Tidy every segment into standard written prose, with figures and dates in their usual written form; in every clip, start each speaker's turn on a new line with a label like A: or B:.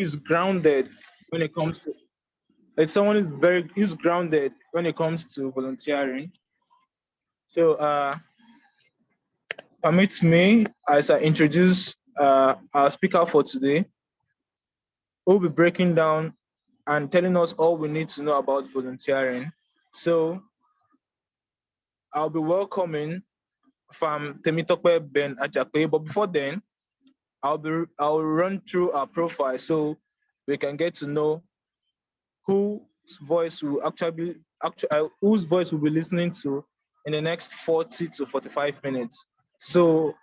A: who's grounded when it comes to it's someone who's grounded when it comes to volunteering. So permit me as I introduce our speaker for today, who will be breaking down and telling us all we need to know about volunteering. So I'll be welcoming from Temitope Ben Ajakwe, but before then, I'll run through our profile so we can get to know whose voice will whose voice we'll be listening to in the next 40 to 45 minutes. So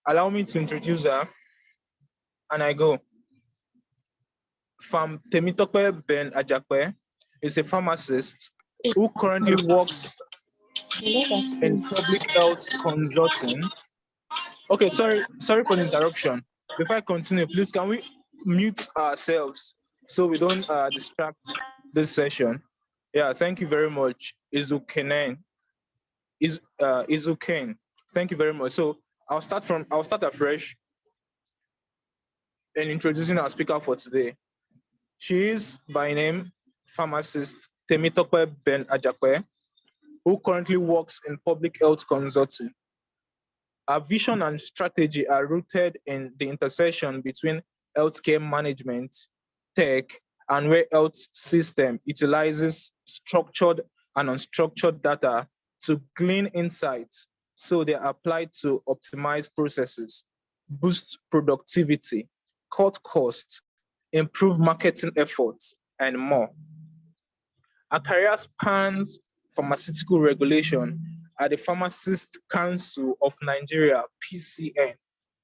A: allow me to introduce her, and I go. From Temitope Ben Ajakwe is a pharmacist who currently works in public health consulting. Okay, sorry for the interruption. Before I continue, please can we mute ourselves so we don't distract this session? Yeah, thank you very much, Izukenen. Izuken. Thank you very much. So I'll start afresh in introducing our speaker for today. She is by name pharmacist Temitope Ben Ajakwe, who currently works in public health consulting. Our vision and strategy are rooted in the intersection between healthcare management, tech, and where health system utilizes structured and unstructured data to glean insights so they are applied to optimize processes, boost productivity, cut costs, improve marketing efforts, and more. Our career spans pharmaceutical regulation at the Pharmacist Council of Nigeria, PCN,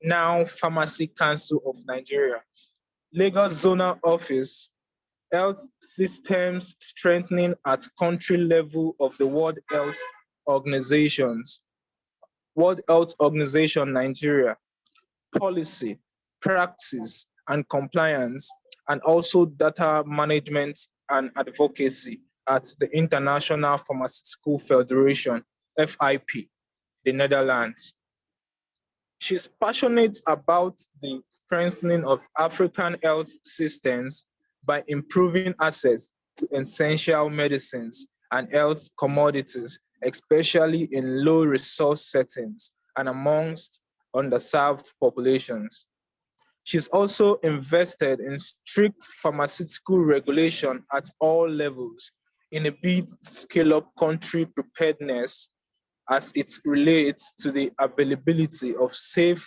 A: now Pharmacy Council of Nigeria, Lagos Zonal Office, health systems strengthening at country level of the Organizations, World Health Organization Nigeria, policy, practice, and compliance, and also data management and advocacy at the International Pharmaceutical Federation, FIP, the Netherlands. She's passionate about the strengthening of African health systems by improving access to essential medicines and health commodities, especially in low resource settings and amongst underserved populations. She's also invested in strict pharmaceutical regulation at all levels in a bid to scale up country preparedness as it relates to the availability of safe,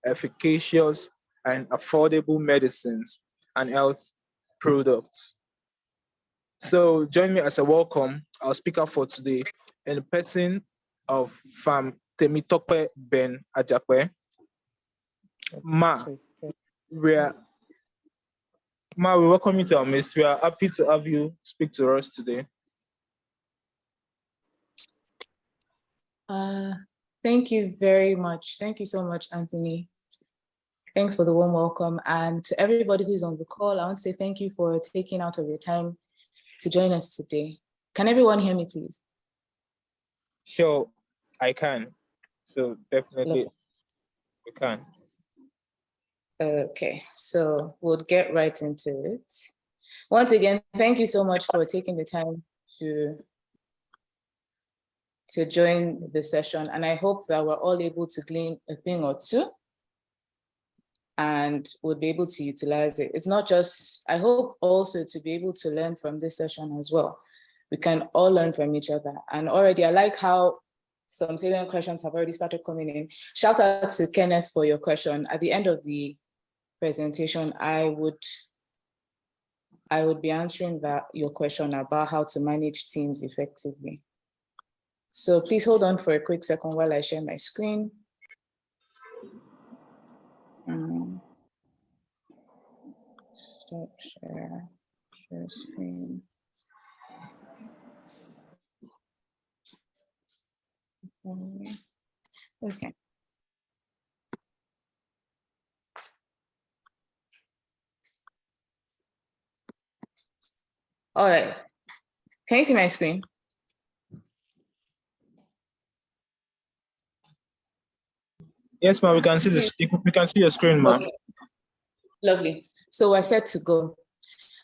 A: efficacious, and affordable medicines and health products. So join me as a welcome our speaker for today in the person of Fam Temitope Ben Ajakwe. We are Ma, we welcome you to our midst. We are happy to have you speak to us today.
B: Thank you very much. Thank you so much, Anthony. Thanks for the warm welcome. And to everybody who's on the call, I want to say thank you for taking out of your time to join us today. Can everyone hear me, please?
A: Sure, I can. So definitely, we can.
B: Okay, so we'll get right into it. Once again, thank you so much for taking the time to join the session. And I hope that we're all able to glean a thing or two and we'll be able to utilize it. It's not just, I hope also to be able to learn from this session as well. We can all learn from each other. And already I like how some salient questions have already started coming in. Shout out to Kenneth for your question. At the end of the presentation, I would be answering your question about how to manage teams effectively. So please hold on for a quick second while I share my screen. Stop share screen. Okay. All right. Can you see my screen?
A: Yes, ma'am. We can see your screen, ma'am.
B: Okay. Lovely. So we're set to go.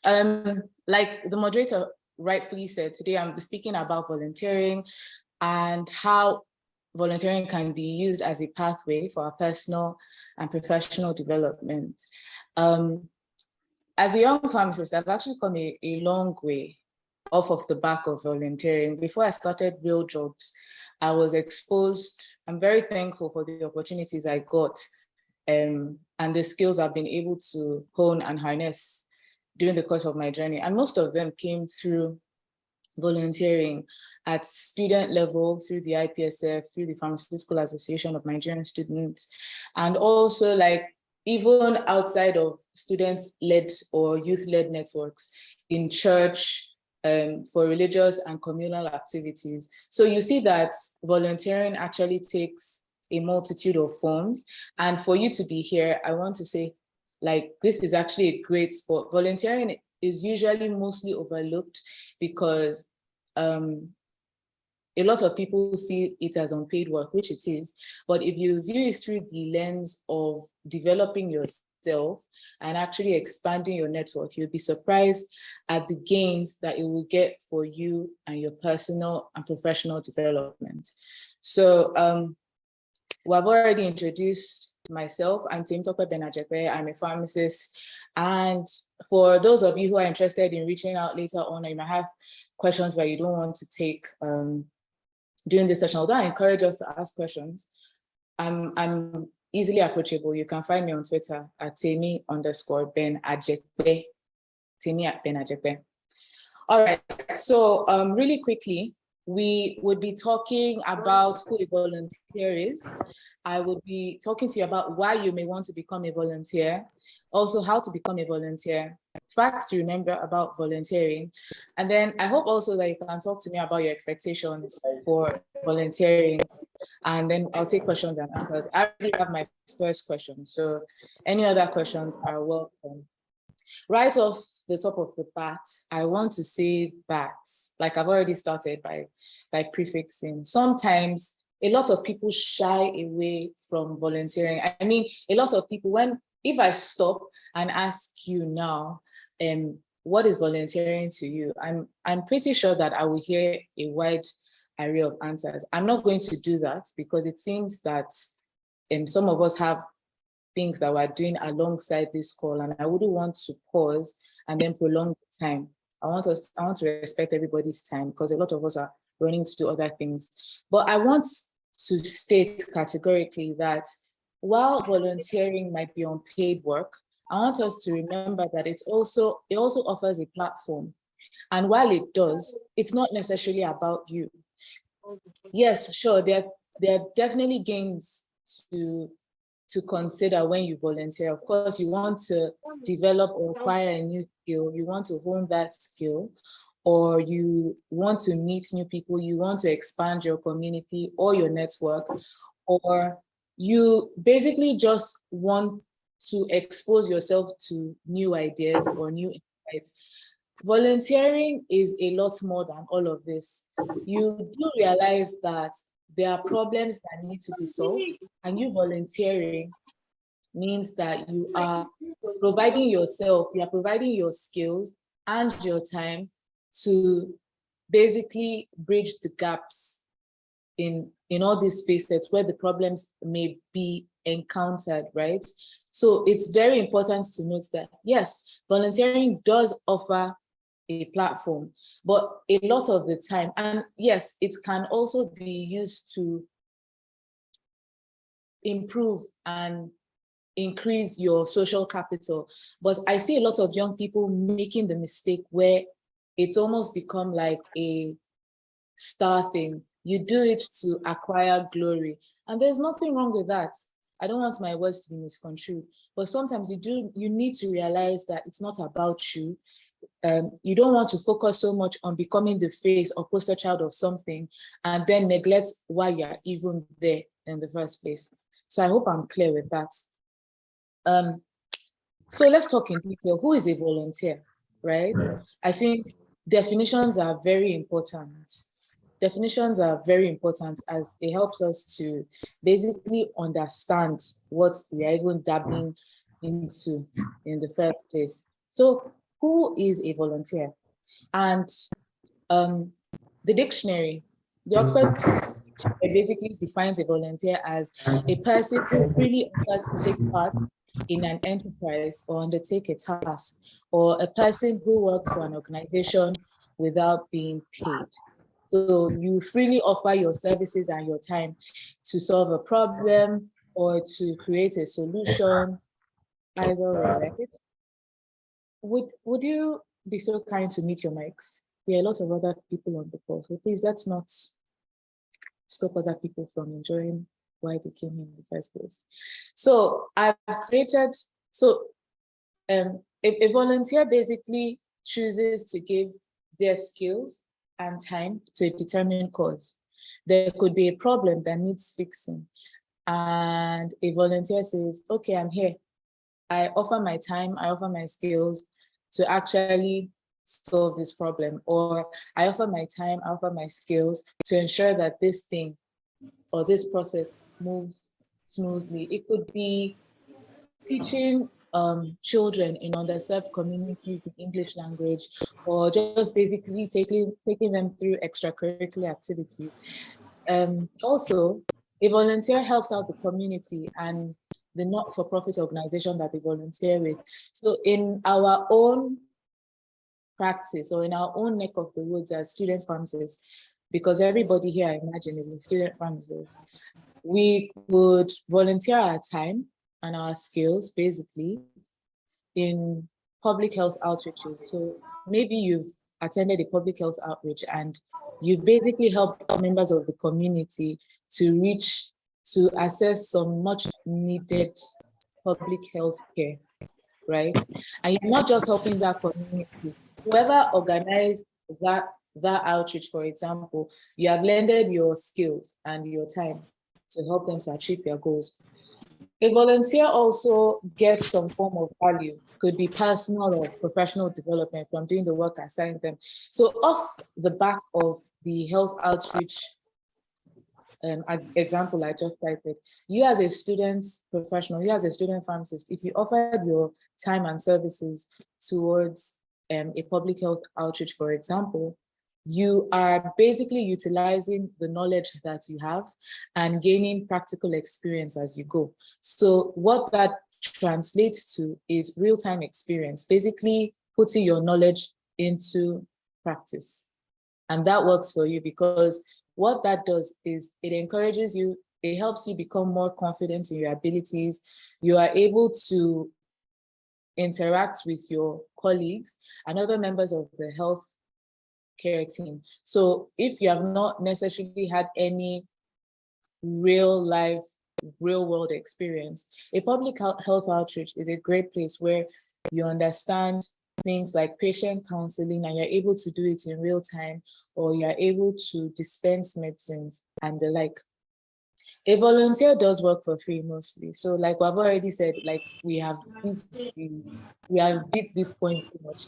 B: Like the moderator rightfully said, today I'm speaking about volunteering and how volunteering can be used as a pathway for our personal and professional development. As a young pharmacist, I've actually come a long way off of the back of volunteering. Before I started real jobs, I was exposed. I'm very thankful for the opportunities I got and the skills I've been able to hone and harness during the course of my journey. And most of them came through volunteering at student level, through the IPSF, through the Pharmaceutical Association of Nigerian Students, and also like even outside of students-led or youth-led networks in church, for religious and communal activities. So you see that volunteering actually takes a multitude of forms. And for you to be here, I want to say, like, this is actually a great sport. Volunteering is usually mostly overlooked because a lot of people see it as unpaid work, which it is. But if you view it through the lens of developing yourself and actually expanding your network, you'll be surprised at the gains that it will get for you and your personal and professional development. So we've already introduced myself. I'm Temitope Benajepe. I'm a pharmacist. And for those of you who are interested in reaching out later on, or you might have questions that you don't want to take during this session, although I encourage us to ask questions, I'm easily approachable. You can find me on Twitter at Temi_Ben_Ajepe, Temi@Ben_Ajepe. All right, so really quickly, we would be talking about who a volunteer is. I would be talking to you about why you may want to become a volunteer, also how to become a volunteer, facts to remember about volunteering. And then I hope also that you can talk to me about your expectations for volunteering. And then I'll take questions and answers. I already have my first question, so any other questions are welcome. Right off the top of the bat, I want to say that, like I've already started by prefixing, sometimes a lot of people shy away from volunteering. I mean, a lot of people, if I stop and ask you now, what is volunteering to you? I'm pretty sure that I will hear a wide array of answers. I'm not going to do that because it seems that some of us have things that we're doing alongside this call, and I wouldn't want to pause and then prolong the time. I want to respect everybody's time because a lot of us are running to do other things. But I want to state categorically that while volunteering might be unpaid work, I want us to remember that it also offers a platform. And while it does, it's not necessarily about you. Yes, sure, there are definitely gains to consider when you volunteer. Of course, you want to develop or acquire a new skill, you want to hone that skill, or you want to meet new people, you want to expand your community or your network, or you basically just want to expose yourself to new ideas or new insights. Volunteering is a lot more than all of this. You do realize that there are problems that need to be solved, and you volunteering means that you are providing yourself, you are providing your skills and your time to basically bridge the gaps in all these spaces where the problems may be encountered, right? So it's very important to note that, yes, volunteering does offer a platform, but a lot of the time, and yes, it can also be used to improve and increase your social capital. But I see a lot of young people making the mistake where it's almost become like a star thing. You do it to acquire glory, and there's nothing wrong with that. I don't want my words to be misconstrued, but sometimes you need to realize that it's not about you. You don't want to focus so much on becoming the face or poster child of something and then neglect why you're even there in the first place. So I hope I'm clear with that. So let's talk in detail. Who is a volunteer, right? I think definitions are very important. Definitions are very important as it helps us to basically understand what we are even dabbling into in the first place. So who is a volunteer? And the dictionary, the Oxford Dictionary basically defines a volunteer as a person who freely offers to take part in an enterprise or undertake a task, or a person who works for an organization without being paid. So you freely offer your services and your time to solve a problem or to create a solution, either or, right? Would you be so kind to mute your mics? There are a lot of other people on the call, so please let's not stop other people from enjoying why they came in the first place. So I've created, a volunteer basically chooses to give their skills and time to a determined cause. There could be a problem that needs fixing, and a volunteer says, okay, I'm here. I offer my time, I offer my skills to actually solve this problem, or I offer my time, I offer my skills to ensure that this thing or this process moves smoothly. It could be teaching children in underserved communities the English language, or just basically taking them through extracurricular activities. Also, a volunteer helps out the community and the not-for-profit organization that they volunteer with. So in our own practice, or in our own neck of the woods as student pharmacists, because everybody here, I imagine, is a student pharmacist, we would volunteer our time and our skills basically in public health outreaches. So maybe you've attended a public health outreach and you've basically helped members of the community to access some much needed public health care, right? And you're not just helping that community. Whoever organized that outreach, for example, you have lended your skills and your time to help them to achieve their goals. A volunteer also gets some form of value, could be personal or professional development from doing the work assigned them. So off the back of the health outreach example I just cited, you as a student professional, you as a student pharmacist, if you offered your time and services towards a public health outreach, for example, you are basically utilizing the knowledge that you have and gaining practical experience as you go. So what that translates to is real-time experience, basically putting your knowledge into practice. And that works for you because what that does is it encourages you, it helps you become more confident in your abilities. You are able to interact with your colleagues and other members of the health care team. So if you have not necessarily had any real life, real world experience, a public health outreach is a great place where you understand things like patient counseling and you're able to do it in real time, or you're able to dispense medicines and the like. A volunteer does work for free mostly. So like I've already said, like we have beat this point too much.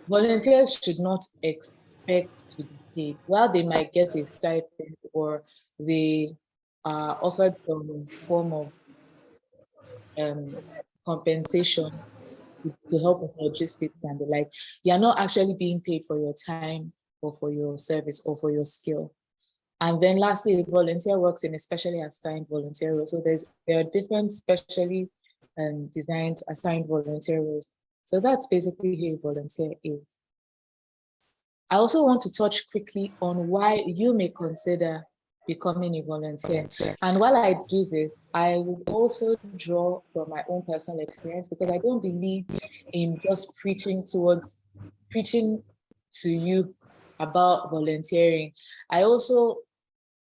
B: Volunteers should not expect to be paid. While they might get a stipend or they are offered some form of compensation to help with logistics and the like, you're not actually being paid for your time or for your service or for your skill. And then lastly, the volunteer works in a specially assigned volunteer role. So there are different specially designed assigned volunteer roles. So that's basically who a volunteer is. I also want to touch quickly on why you may consider becoming a volunteer. And while I do this, I will also draw from my own personal experience, because I don't believe in just preaching to you about volunteering. I also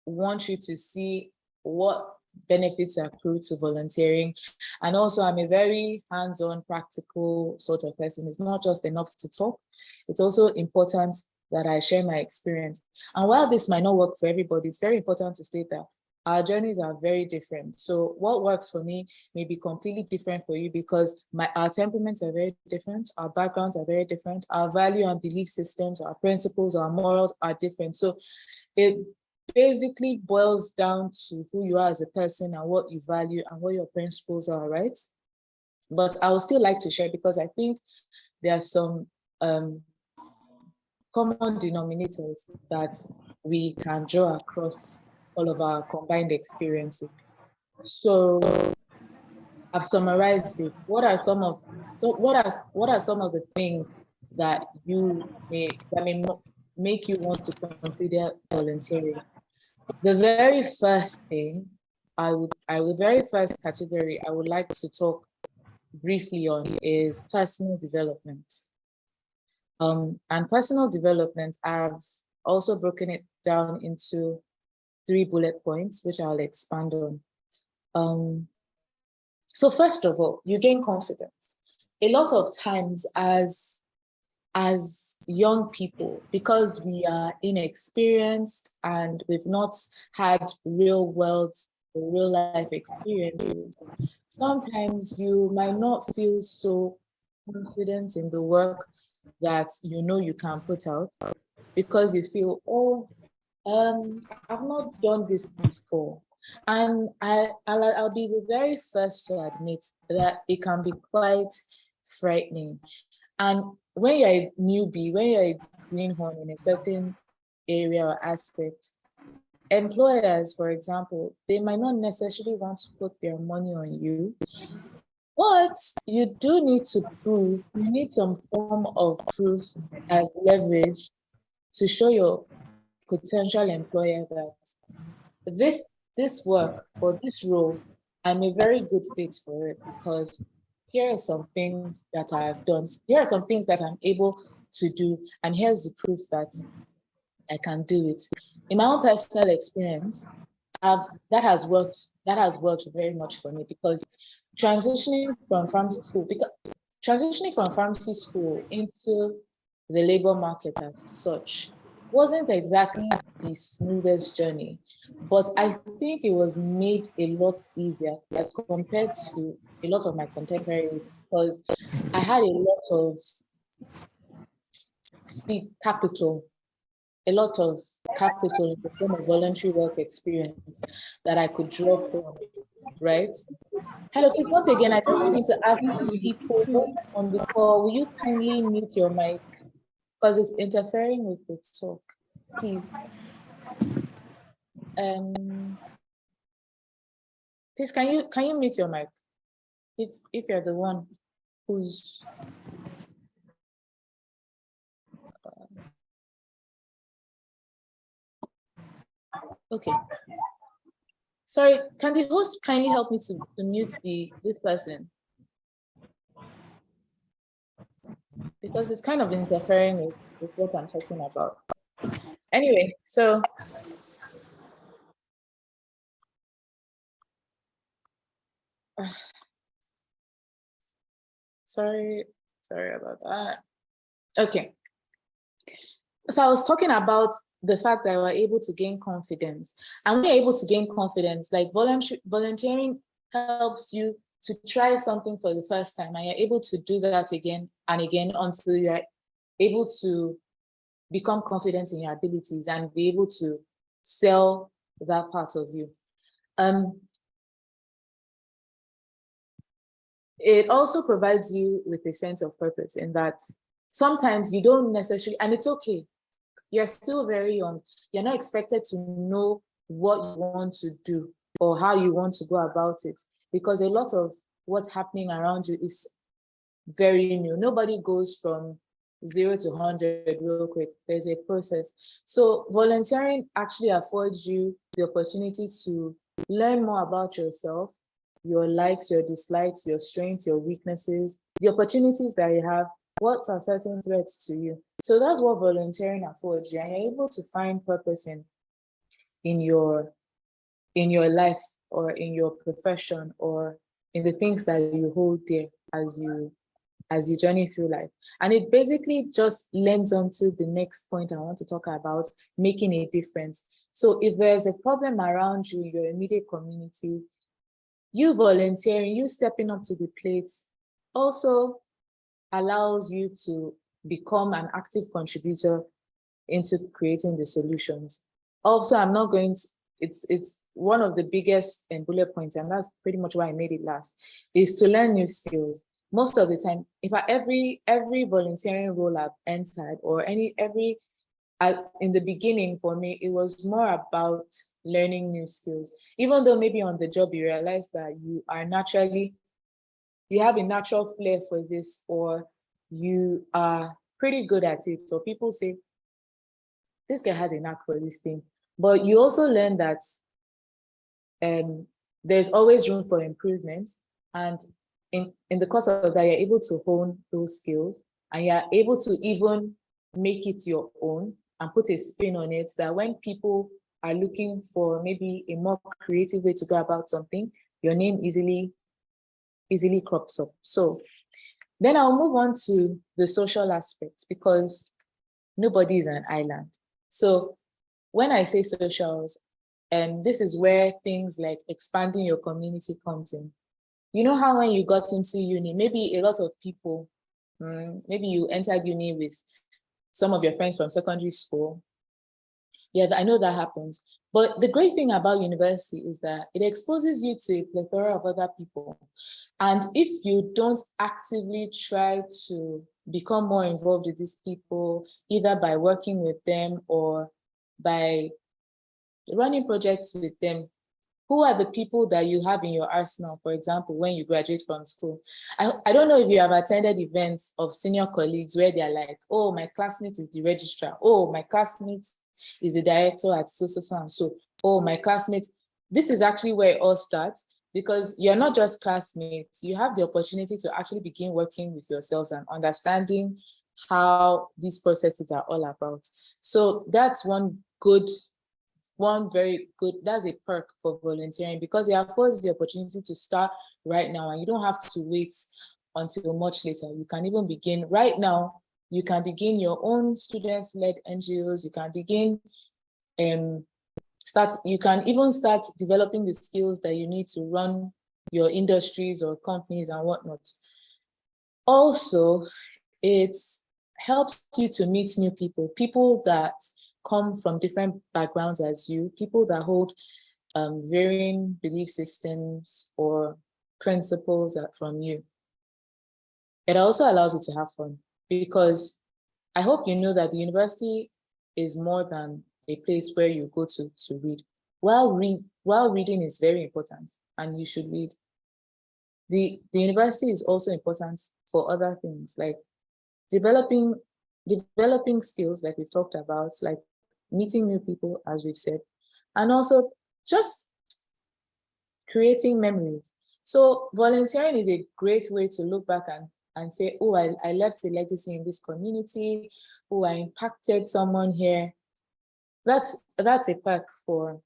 B: want you to see what benefits accrue to volunteering. And also I'm a very hands-on, practical sort of person. It's not just enough to talk. It's also important that I share my experience. And while this might not work for everybody, it's very important to state that our journeys are very different. So what works for me may be completely different for you, because our temperaments are very different, our backgrounds are very different, our value and belief systems, our principles, our morals are different. So it basically boils down to who you are as a person and what you value and what your principles are, right? But I would still like to share because I think there are some common denominators that we can draw across all of our combined experiences. So I've summarized it. What are some of the things that may make you want to consider volunteering? The very first thing the very first category I would like to talk briefly on is personal development. And personal development, I've also broken it down into 3 bullet points, which I'll expand on. So first of all, you gain confidence. A lot of times as young people, because we are inexperienced and we've not had real life experiences, sometimes you might not feel so confident in the work that you can put out, because you feel, I've not done this before. And I'll be the very first to admit that it can be quite frightening. And when you're a newbie, when you're a greenhorn in a certain area or aspect, employers, for example, they might not necessarily want to put their money on you, but you do need to prove, you need some form of proof as leverage to show your potential employer that this work or this role, I'm a very good fit for it, because here are some things that I have done. Here are some things that I'm able to do, and here's the proof that I can do it. In my own personal experience, that has worked very much for me, because transitioning from pharmacy school into the labor market as such wasn't exactly the smoothest journey, but I think it was made a lot easier as compared to a lot of my contemporaries, because I had a lot of capital in the form of voluntary work experience that I could draw from, right? Hello, please, once again, I just want to ask people on the call, will you kindly mute your mic, because it's interfering with the talk, please. Please, can you mute your mic if you're the one who's okay. Sorry, can the host kindly help me to mute this person, because it's kind of interfering with what I'm talking about. Anyway, so sorry about that. Okay. So I was talking about the fact that we're able to gain confidence. And when you're able to gain confidence, like volunteering helps you to try something for the first time, and you're able to do that again and again until you're able to become confident in your abilities and be able to sell that part of you. It also provides you with a sense of purpose, in that sometimes you don't necessarily, and it's okay, you're still very young, you're not expected to know what you want to do or how you want to go about it, because a lot of what's happening around you is very new. Nobody goes from 0 to 100 real quick. There's a process. So volunteering actually affords you the opportunity to learn more about yourself, your likes, your dislikes, your strengths, your weaknesses, the opportunities that you have, what are certain threats to you. So that's what volunteering affords you, and you're able to find purpose in your life, or in your profession, or in the things that you hold dear as you journey through life. And it basically just lends on to the next point I want to talk about, making a difference. So if there's a problem around you in your immediate community, you volunteering, you stepping up to the plate also allows you to become an active contributor into creating the solutions. Also, I'm not going to, it's one of the biggest bullet points, and that's pretty much why I made it last, is to learn new skills. Most of the time, in fact, every volunteering role I've entered, or in the beginning for me, it was more about learning new skills. Even though maybe on the job you realize that you have a natural flair for this, or you are pretty good at it. So people say, this guy has a knack for this thing. But you also learn that there's always room for improvement. And in the course of that, you're able to hone those skills, and you're able to even make it your own and put a spin on it, that when people are looking for maybe a more creative way to go about something, your name easily crops up. So then I'll move on to the social aspect, because nobody is an island. So when I say socials, this is where things like expanding your community comes in. You know how when you got into uni, maybe a lot of people, maybe you entered uni with some of your friends from secondary school. Yeah, I know that happens. But the great thing about university is that it exposes you to a plethora of other people. And if you don't actively try to become more involved with these people, either by working with them or by running projects with them, who are the people that you have in your arsenal, for example, when you graduate from school? I don't know if you have attended events of senior colleagues where they're like, oh, my classmate is the registrar. Oh, my classmate is the director at so and so. Oh, my classmate. This is actually where it all starts, because you're not just classmates. You have the opportunity to actually begin working with yourselves and understanding how these processes are all about. So that's very good, that's a perk for volunteering, because it affords the opportunity to start right now, and you don't have to wait until much later. You can even begin right now. You can begin your own student-led NGOs. You can begin you can even start developing the skills that you need to run your industries or companies and whatnot. Also, it helps you to meet new people that come from different backgrounds as you, people that hold varying belief systems or principles from you. It also allows you to have fun, because I hope you know that the university is more than a place where you go to read. While reading is very important, and you should read, the university is also important for other things, like developing skills, like we've talked about, like meeting new people, as we've said, and also just creating memories. So volunteering is a great way to look back and say, oh, I left a legacy in this community. Oh, I impacted someone here. That's a perk for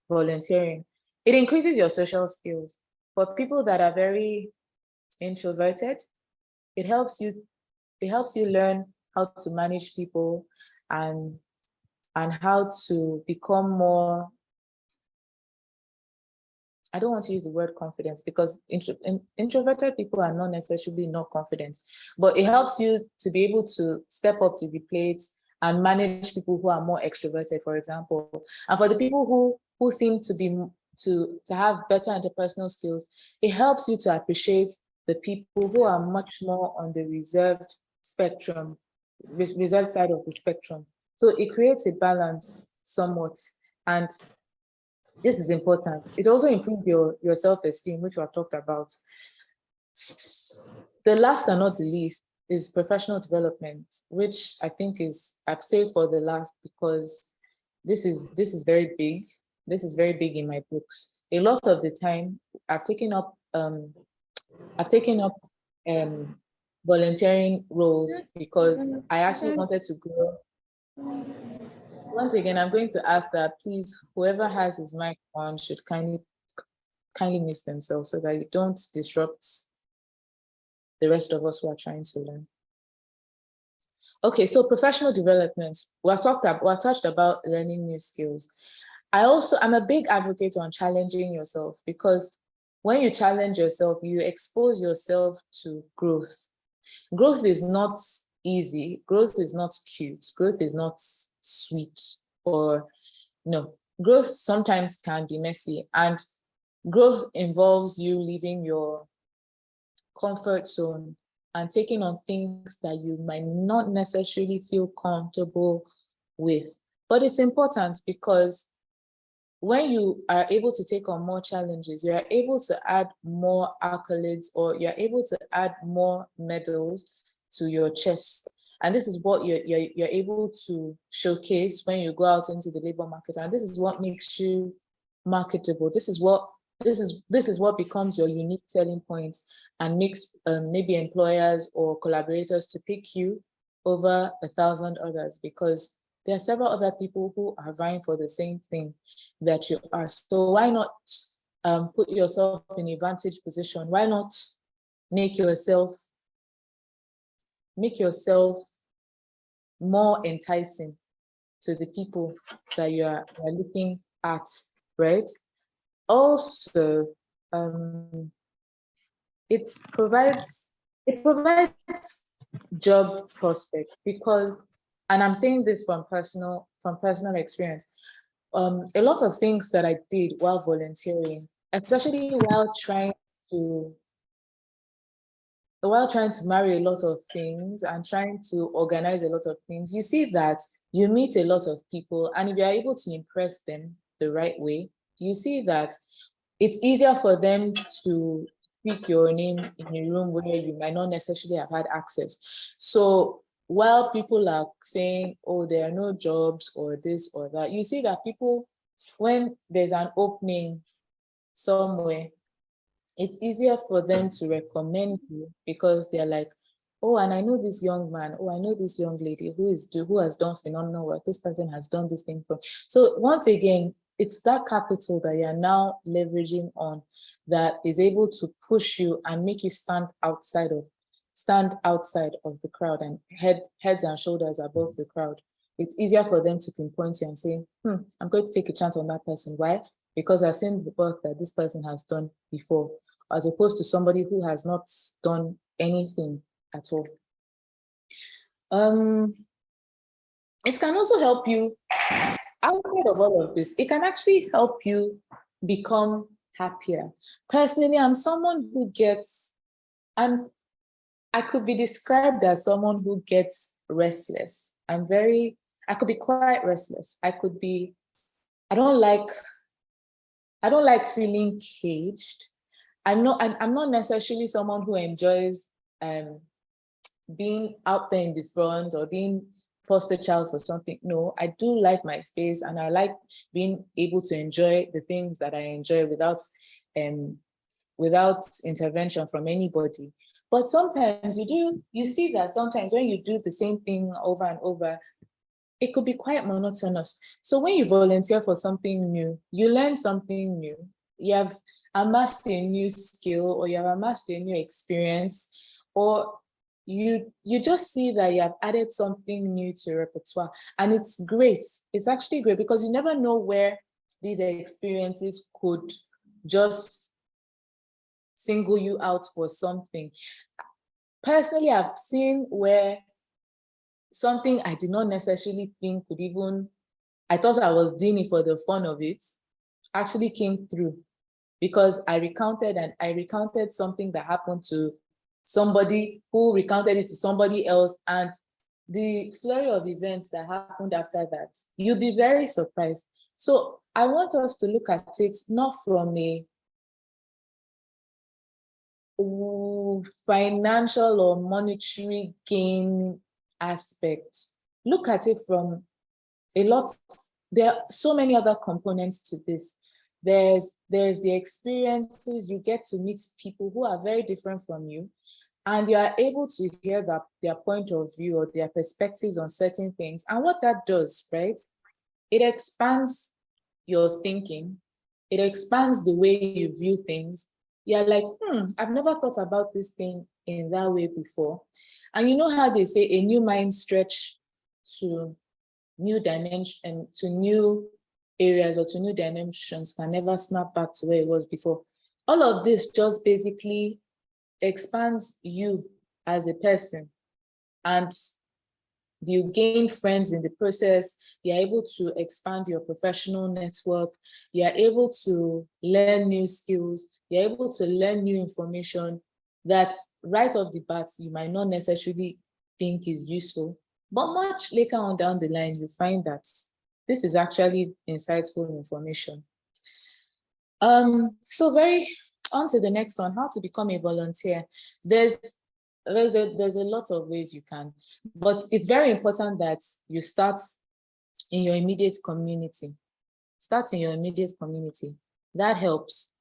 B: volunteering. It increases your social skills. For people that are very introverted, it helps you learn how to manage people and how to become more, I don't want to use the word confidence, because introverted people are not necessarily not confident, but it helps you to be able to step up to the plate and manage people who are more extroverted, for example. And for the people who seem to have better interpersonal skills, it helps you to appreciate the people who are much more on the reserved spectrum, reserved side of the spectrum. So it creates a balance somewhat. And this is important. It also improves your self-esteem, which we have talked about. The last and not the least is professional development, which I think I've saved for the last, because this is very big. This is very big in my books. A lot of the time, I've taken up volunteering roles because I actually wanted to grow. Once again, I'm going to ask that please, whoever has his mic on should kindly mute themselves, so that you don't disrupt the rest of us who are trying to learn. Okay, so professional development. We've touched about learning new skills. I'm a big advocate on challenging yourself, because when you challenge yourself, you expose yourself to growth. Growth is not easy. Growth is not cute. Growth is not sweet or no. Growth sometimes can be messy, and growth involves you leaving your comfort zone and taking on things that you might not necessarily feel comfortable with. But it's important because when you are able to take on more challenges, you are able to add more accolades, or you're able to add more medals to your chest. And this is what you're able to showcase when you go out into the labor market. And this is what makes you marketable. This is what becomes your unique selling point and makes maybe employers or collaborators to pick you over 1,000 others, because there are several other people who are vying for the same thing that you are. So why not put yourself in a vantage position? Why not make yourself more enticing to the people that you are looking at, right? Also, it provides job prospects, because, and I'm saying this from personal experience, a lot of things that I did while volunteering, especially while trying to marry a lot of things and trying to organize a lot of things, you see that you meet a lot of people, and if you're able to impress them the right way, you see that it's easier for them to speak your name in a room where you might not necessarily have had access. So while people are saying, oh, there are no jobs or this or that, you see that people, when there's an opening somewhere, it's easier for them to recommend you, because they're like, oh, and I know this young man, oh, I know this young lady who has done phenomenal work. This person has done this thing for. So once again, it's that capital that you're now leveraging on that is able to push you and make you stand outside of the crowd and heads and shoulders above the crowd. It's easier for them to pinpoint you and say, I'm going to take a chance on that person. Why? Because I've seen the work that this person has done before, as opposed to somebody who has not done anything at all. It can also help you, outside of all of this, it can actually help you become happier. Personally, I'm someone who I could be described as someone who gets restless. I could be quite restless. I don't like feeling caged. I'm not necessarily someone who enjoys being out there in the front or being poster child for something. No, I do like my space, and I like being able to enjoy the things that I enjoy without intervention from anybody. But sometimes you see that sometimes when you do the same thing over and over, it could be quite monotonous. So when you volunteer for something new, you learn something new. You have amassed a new skill, or you have amassed a new experience, or you just see that you have added something new to your repertoire. And it's great. It's actually great, because you never know where these experiences could just single you out for something. Personally, I've seen where something I did not necessarily think I thought I was doing it for the fun of it, actually came through, because I recounted something that happened to somebody who recounted it to somebody else, and the flurry of events that happened after that, you'll be very surprised. So I want us to look at it not from a financial or monetary gain aspect. Look at it from there are so many other components to this. There's the experiences. You get to meet people who are very different from you, and you are able to hear their point of view or their perspectives on certain things. And what that does, right? It expands your thinking. It expands the way you view things. You're like, I've never thought about this thing in that way before. And you know how they say a new mind stretch to new dimension, to new areas or to new dimensions can never snap back to where it was before. All of this just basically expands you as a person. And You gain friends in the process. You're able to expand your professional network. You're able to learn new skills. You're able to learn new information that right off the bat, you might not necessarily think is useful. But much later on down the line, you find that this is actually insightful information. So on to the next one, how to become a volunteer. There's a lot of ways you can, but it's very important that you start in your immediate community. Start in your immediate community. That helps.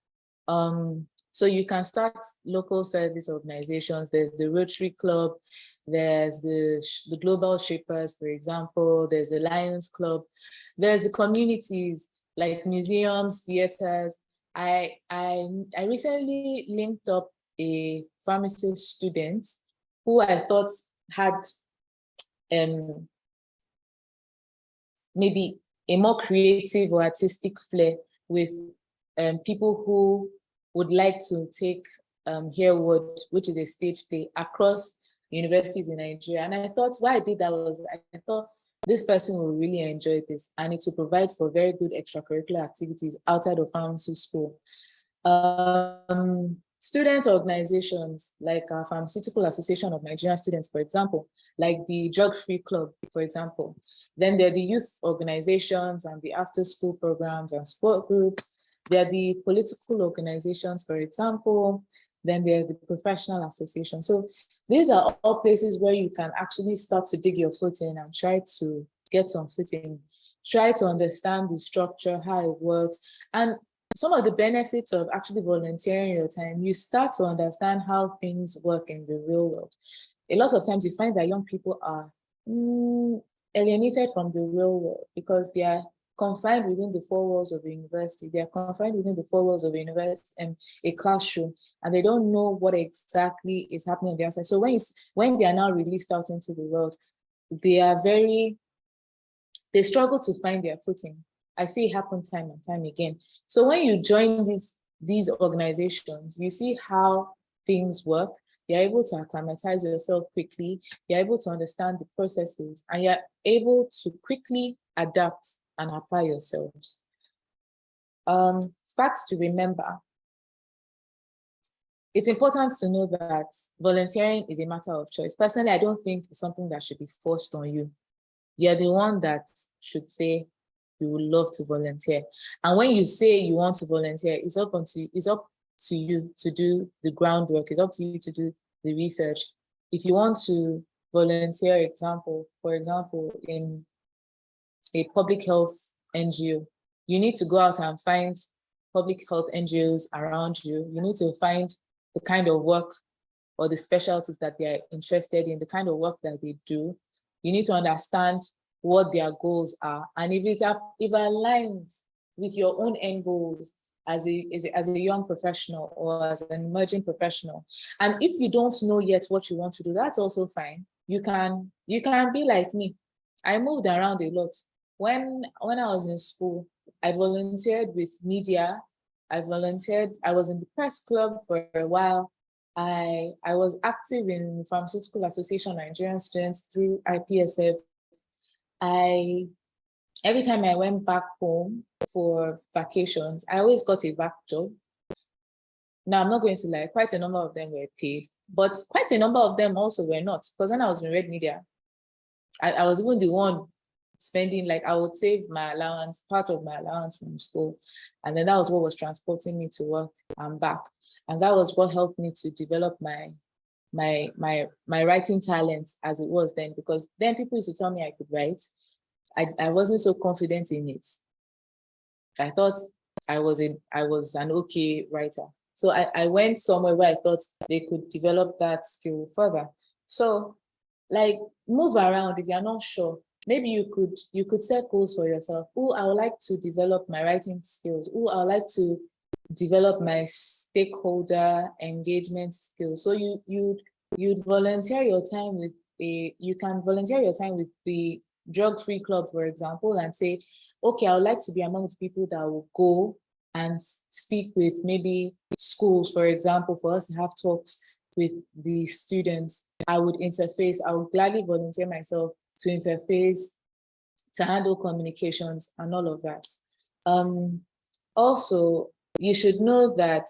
B: So you can start local service organizations. There's the Rotary Club, there's the Global Shapers, for example, there's the Lions Club, there's the communities like museums, theaters. I recently linked up a pharmacy student who I thought had maybe a more creative or artistic flair with people who would like to take Hereward, which is a stage play, across universities in Nigeria. And I thought why I did that was I thought this person will really enjoy this, and it will provide for very good extracurricular activities outside of pharmacy school. Student organizations like our Pharmaceutical Association of Nigerian Students, for example, like the Drug Free Club, for example. Then there are the youth organizations and the after-school programs and sport groups. There are the political organizations, for example. Then there are the professional associations. So these are all places where you can actually start to dig your foot in and try to get some footing, try to understand the structure, how it works. And some of the benefits of actually volunteering your time, you start to understand how things work in the real world. A lot of times you find that young people are alienated from the real world because they are confined within the four walls of a university. They are confined within the four walls of a university and a classroom, and they don't know what exactly is happening on the outside. So when they are now released out into the world, they struggle to find their footing. I see it happen time and time again. So when you join these organizations, you see how things work. You're able to acclimatize yourself quickly. You're able to understand the processes, and you're able to quickly adapt and apply yourselves. Facts to remember. It's important to know that volunteering is a matter of choice. Personally, I don't think it's something that should be forced on you. You're the one that should say you would love to volunteer. And when you say you want to volunteer, it's up to you to do the groundwork. It's up to you to do the research. If you want to volunteer, for example, in a public health NGO, you need to go out and find public health NGOs around you. You need to find the kind of work or the specialties that they're interested in, the kind of work that they do. You need to understand what their goals are. And if it aligns with your own end goals as a young professional or as an emerging professional, and if you don't know yet what you want to do, that's also fine. You can be like me. I moved around a lot. When I was in school, I volunteered with media. I was in the press club for a while. I was active in Pharmaceutical Association of Nigerian Students through IPSF. Every time I went back home for vacations, I always got a vac job. Now, I'm not going to lie, quite a number of them were paid, but quite a number of them also were not. Because when I was in Red Media, I was even the one spending, like, I would save my allowance, part of my allowance from school. And then that was what was transporting me to work and back. And that was what helped me to develop my writing talent as it was then, because then people used to tell me I could write. I wasn't so confident in it. I thought I was an okay writer. So I went somewhere where I thought they could develop that skill further. So, like, move around if you're not sure. Maybe you could set goals for yourself. Oh, I would like to develop my writing skills. Oh, I would like to develop my stakeholder engagement skills. So you'd volunteer your time with you can volunteer your time with the Drug Free Club, for example, and say, okay, I would like to be among the people that will go and speak with maybe schools, for example, for us to have talks with the students. I would interface, I would gladly volunteer myself to interface, to handle communications and all of that. Also, you should know that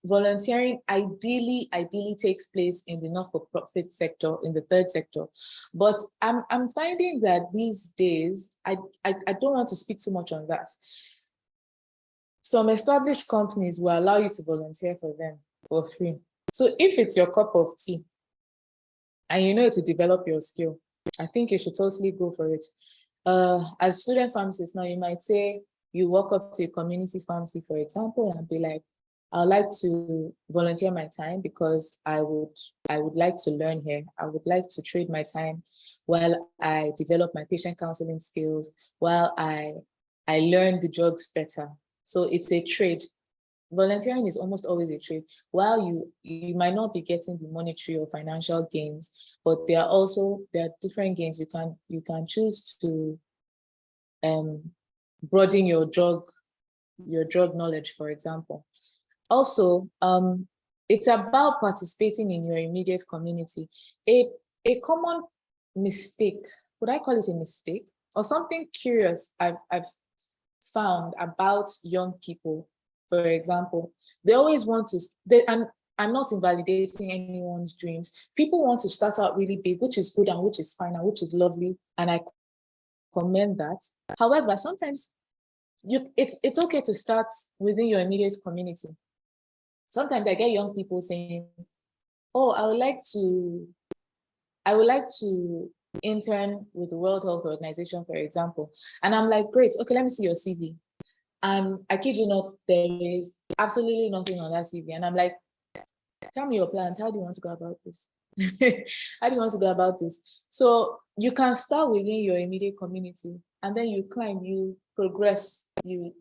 B: volunteering ideally takes place in the not-for-profit sector, in the third sector. But I'm finding that these days, I don't want to speak too much on that. Some established companies will allow you to volunteer for them for free. So if it's your cup of tea and you know to develop your skill, I think you should totally go for it. As student pharmacists now, you might say you walk up to a community pharmacy, for example, and be like, I'd like to volunteer my time because I would like to learn here. I would like to trade my time while I develop my patient counseling skills, while I learn the drugs better. So it's a trade. Volunteering is almost always a trade. While you might not be getting the monetary or financial gains, but there are different gains. You can choose to broaden your drug knowledge, for example. Also, it's about participating in your immediate community. A common mistake, would I call it a mistake, or something curious I've found about young people, for example, they always want to, I'm not invalidating anyone's dreams. People want to start out really big, which is good and which is fine and which is lovely, and I commend that. However, sometimes it's okay to start within your immediate community. Sometimes I get young people saying, oh, I would like to intern with the World Health Organization, for example. And I'm like, great, okay, let me see your CV. And I kid you not, there is absolutely nothing on that CV. And I'm like, tell me your plans. How do you want to go about this? How do you want to go about this? So you can start within your immediate community, and then you climb, you progress, you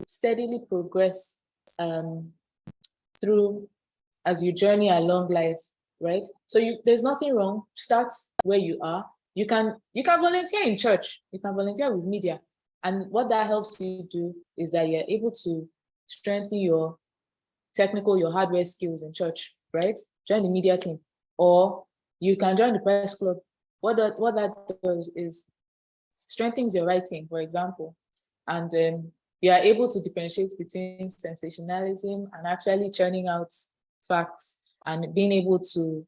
B: steadily progress through as you journey along life, right? So there's nothing wrong. Start where you are. You can volunteer in church. You can volunteer with media. And what that helps you do is that you're able to strengthen your your hardware skills in church, right? Join the media team. Or you can join the press club. What that does is strengthens your writing, for example. And you are able to differentiate between sensationalism and actually churning out facts and being able to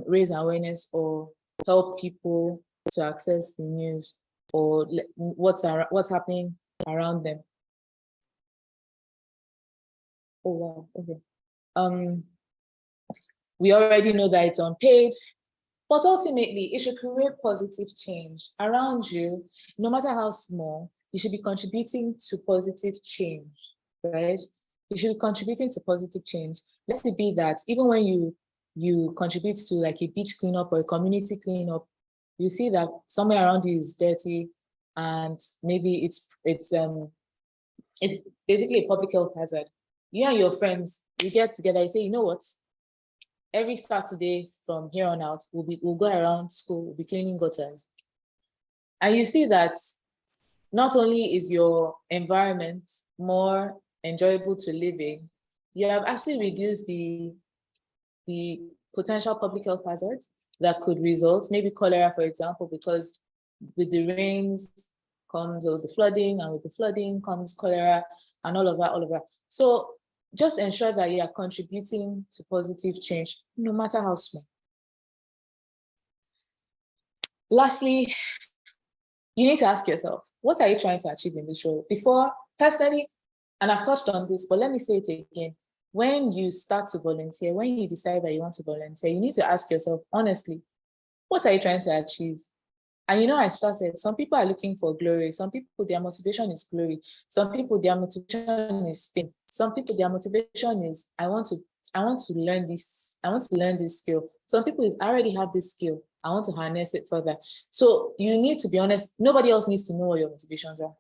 B: raise awareness or help people to access the news or what's happening around them. Oh wow, okay. We already know that it's unpaid, but ultimately it should create positive change around you. No matter how small, you should be contributing to positive change, right? You should be contributing to positive change. Let it be that even when you contribute to like a beach cleanup or a community cleanup, you see that somewhere around you is dirty, and maybe it's basically a public health hazard. You and your friends, you get together, you say, you know what? Every Saturday from here on out, we'll go around school, we'll be cleaning gutters. And you see that not only is your environment more enjoyable to live in, you have actually reduced the potential public health hazards that could result, maybe cholera, for example, because with the rains comes the flooding, and with the flooding comes cholera and all of that. So just ensure that you are contributing to positive change, no matter how small. Lastly, you need to ask yourself, what are you trying to achieve in this role? Before, personally, and I've touched on this, but let me say it again. When you start to volunteer, when you decide that you want to volunteer, you need to ask yourself, honestly, what are you trying to achieve? And you know, I started, some people are looking for glory. Some people, their motivation is glory. Some people, their motivation is fame. Some people, their motivation is, I want to learn this. I want to learn this skill. Some people is, I already have this skill. I want to harness it further. So you need to be honest. Nobody else needs to know what your motivations are.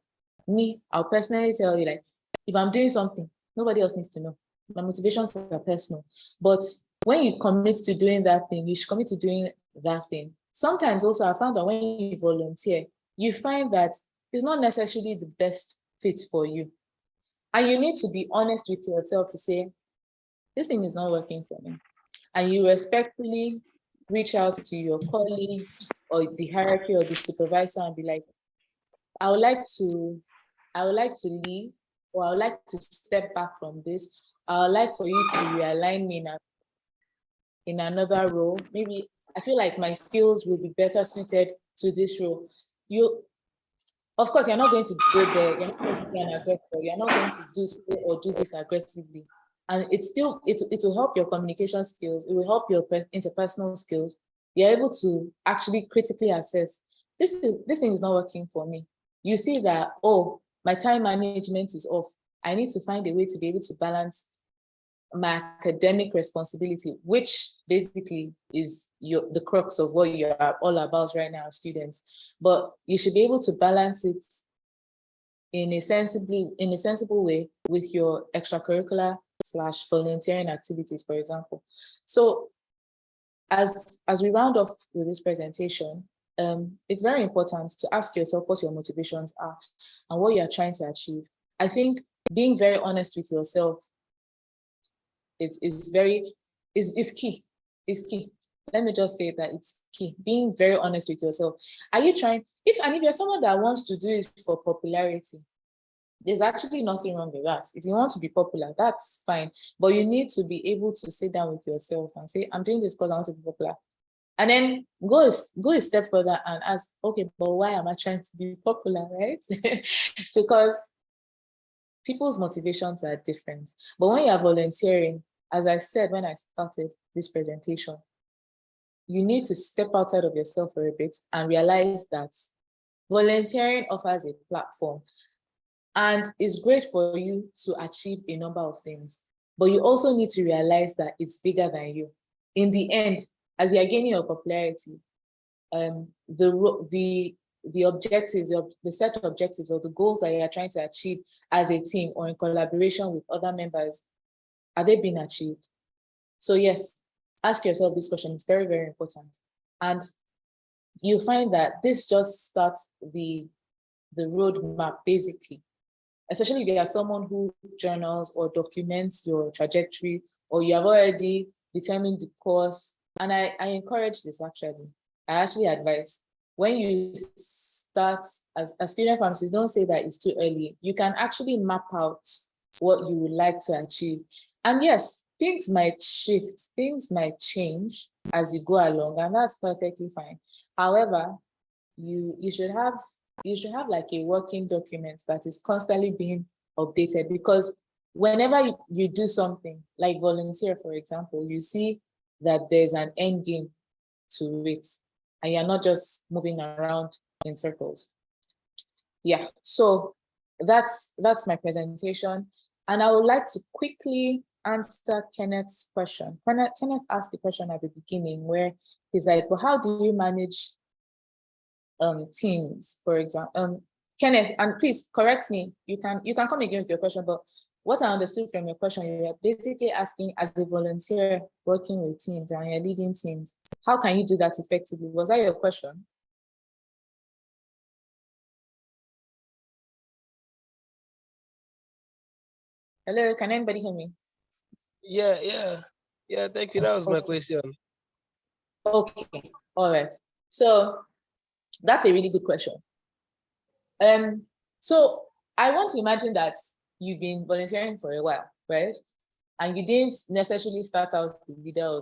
B: Me, I'll personally tell you, like, if I'm doing something, nobody else needs to know. My motivations are personal. But when you commit to doing that thing, you should commit to doing that thing. Sometimes also I found that when you volunteer, you find that it's not necessarily the best fit for you. And you need to be honest with yourself to say, this thing is not working for me. And you respectfully reach out to your colleagues or the hierarchy or the supervisor and be like, I would like to leave, or I would like to step back from this. I would like for you to realign me in another role. Maybe I feel like my skills will be better suited to this role. Of course, you're not going to go there. You're not going to be an aggressor. You're not going to do this aggressively. And it will help your communication skills. It will help your interpersonal skills. You're able to actually critically assess, this thing is not working for me. You see that, oh, my time management is off. I need to find a way to be able to balance my academic responsibility, which basically is the crux of what you're all about right now, students. But you should be able to balance it in a sensible way with your extracurricular / volunteering activities, for example. So as we round off with this presentation, it's very important to ask yourself what your motivations are and what you're trying to achieve. I think being very honest with yourself is key. It's key. Let me just say that it's key. Being very honest with yourself. Are you trying, if you're someone that wants to do it for popularity, there's actually nothing wrong with that. If you want to be popular, that's fine. But you need to be able to sit down with yourself and say, I'm doing this because I want to be popular. And then go a step further and ask, okay, but why am I trying to be popular, right? Because people's motivations are different. But when you're volunteering, as I said when I started this presentation, you need to step outside of yourself for a bit and realize that volunteering offers a platform and it's great for you to achieve a number of things. But you also need to realize that it's bigger than you. In the end, as you're gaining your popularity, the objectives, the set of objectives or the goals that you're trying to achieve as a team or in collaboration with other members, are they being achieved? So yes, ask yourself this question. It's very, very important. And you find that this just starts the roadmap, basically. Especially if you are someone who journals or documents your trajectory, or you have already determined the course. And I encourage this actually. I actually advise, when you start as a student pharmacist, don't say that it's too early. You can actually map out what you would like to achieve. And yes, things might shift, things might change as you go along, and that's perfectly fine. However, you should have like a working document that is constantly being updated, because whenever you do something like volunteer, for example, you see that there's an end game to it and you're not just moving around in circles. Yeah, so that's my presentation. And I would like to quickly answer Kenneth's question. Kenneth asked the question at the beginning where he's like, well, how do you manage teams, for example? Kenneth, and please correct me, you can come again with your question, but what I understood from your question, you are basically asking, as a volunteer working with teams and you're leading teams, how can you do that effectively? Was that your question? Hello, can anybody hear me?
C: Yeah, thank you. That was my question.
B: Okay, all right. So that's a really good question. So I want to imagine that you've been volunteering for a while, right? And you didn't necessarily start out the leader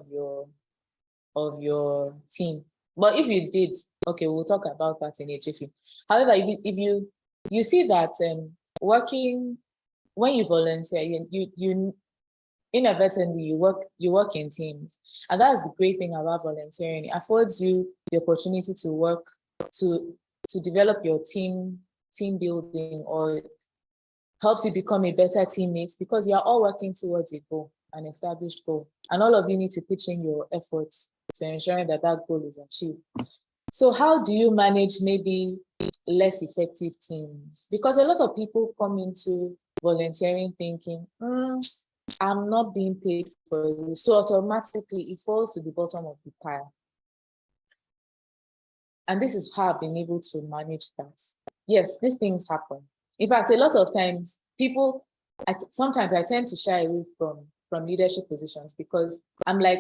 B: of your team. But if you did, okay, we'll talk about that in a jiffy. However, if you see that working, when you volunteer, you inadvertently you work in teams, and that's the great thing about volunteering. It affords you the opportunity to work to develop your team building, or helps you become a better teammate, because you're all working towards a goal, an established goal, and all of you need to pitch in your efforts to ensure that that goal is achieved. So how do you manage maybe less effective teams? Because a lot of people come into volunteering thinking, I'm not being paid for this. So automatically it falls to the bottom of the pile. And this is how I've been able to manage that. Yes, these things happen. In fact, a lot of times people, sometimes I tend to shy away from leadership positions, because I'm like,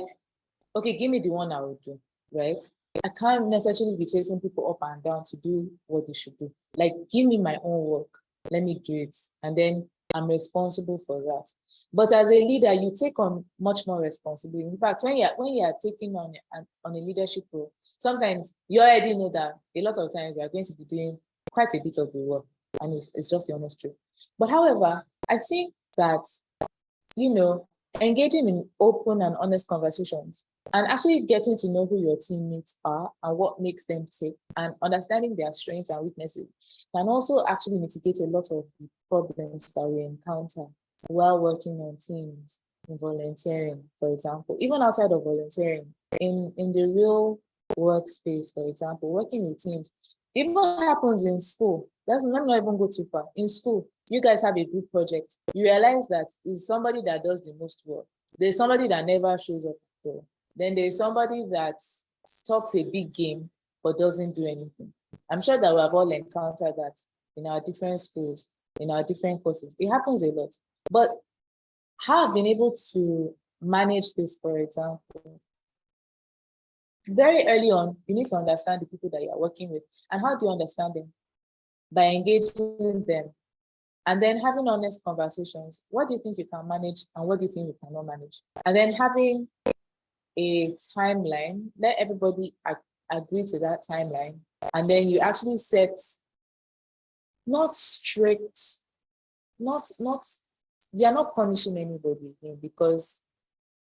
B: okay, give me the one I will do, right? I can't necessarily be chasing people up and down to do what they should do. Like, give me my own work, let me do it, and then I'm responsible for that. But as a leader, you take on much more responsibility. In fact, when you're taking on a leadership role, sometimes you already know that a lot of times you are going to be doing quite a bit of the work, and it's just the honest truth. But however, I think that, engaging in open and honest conversations and actually getting to know who your teammates are and what makes them tick and understanding their strengths and weaknesses can also actually mitigate a lot of the problems that we encounter while working on teams in volunteering, for example. Even outside of volunteering, in the real workspace, for example, working with teams, even what happens in school. Let me not even go too far. In school, you guys have a group project. You realize that it's somebody that does the most work. There's somebody that never shows up at all. Then there's somebody that talks a big game but doesn't do anything. I'm sure that we have all encountered that in our different schools, in our different courses. It happens a lot. But how I've been able to manage this, for example, very early on, you need to understand the people that you're working with. And how do you understand them? By engaging them and then having honest conversations. What do you think you can manage and what do you think you cannot manage? And then having a timeline, let everybody agree to that timeline. And then you actually set not strict, you're not punishing anybody because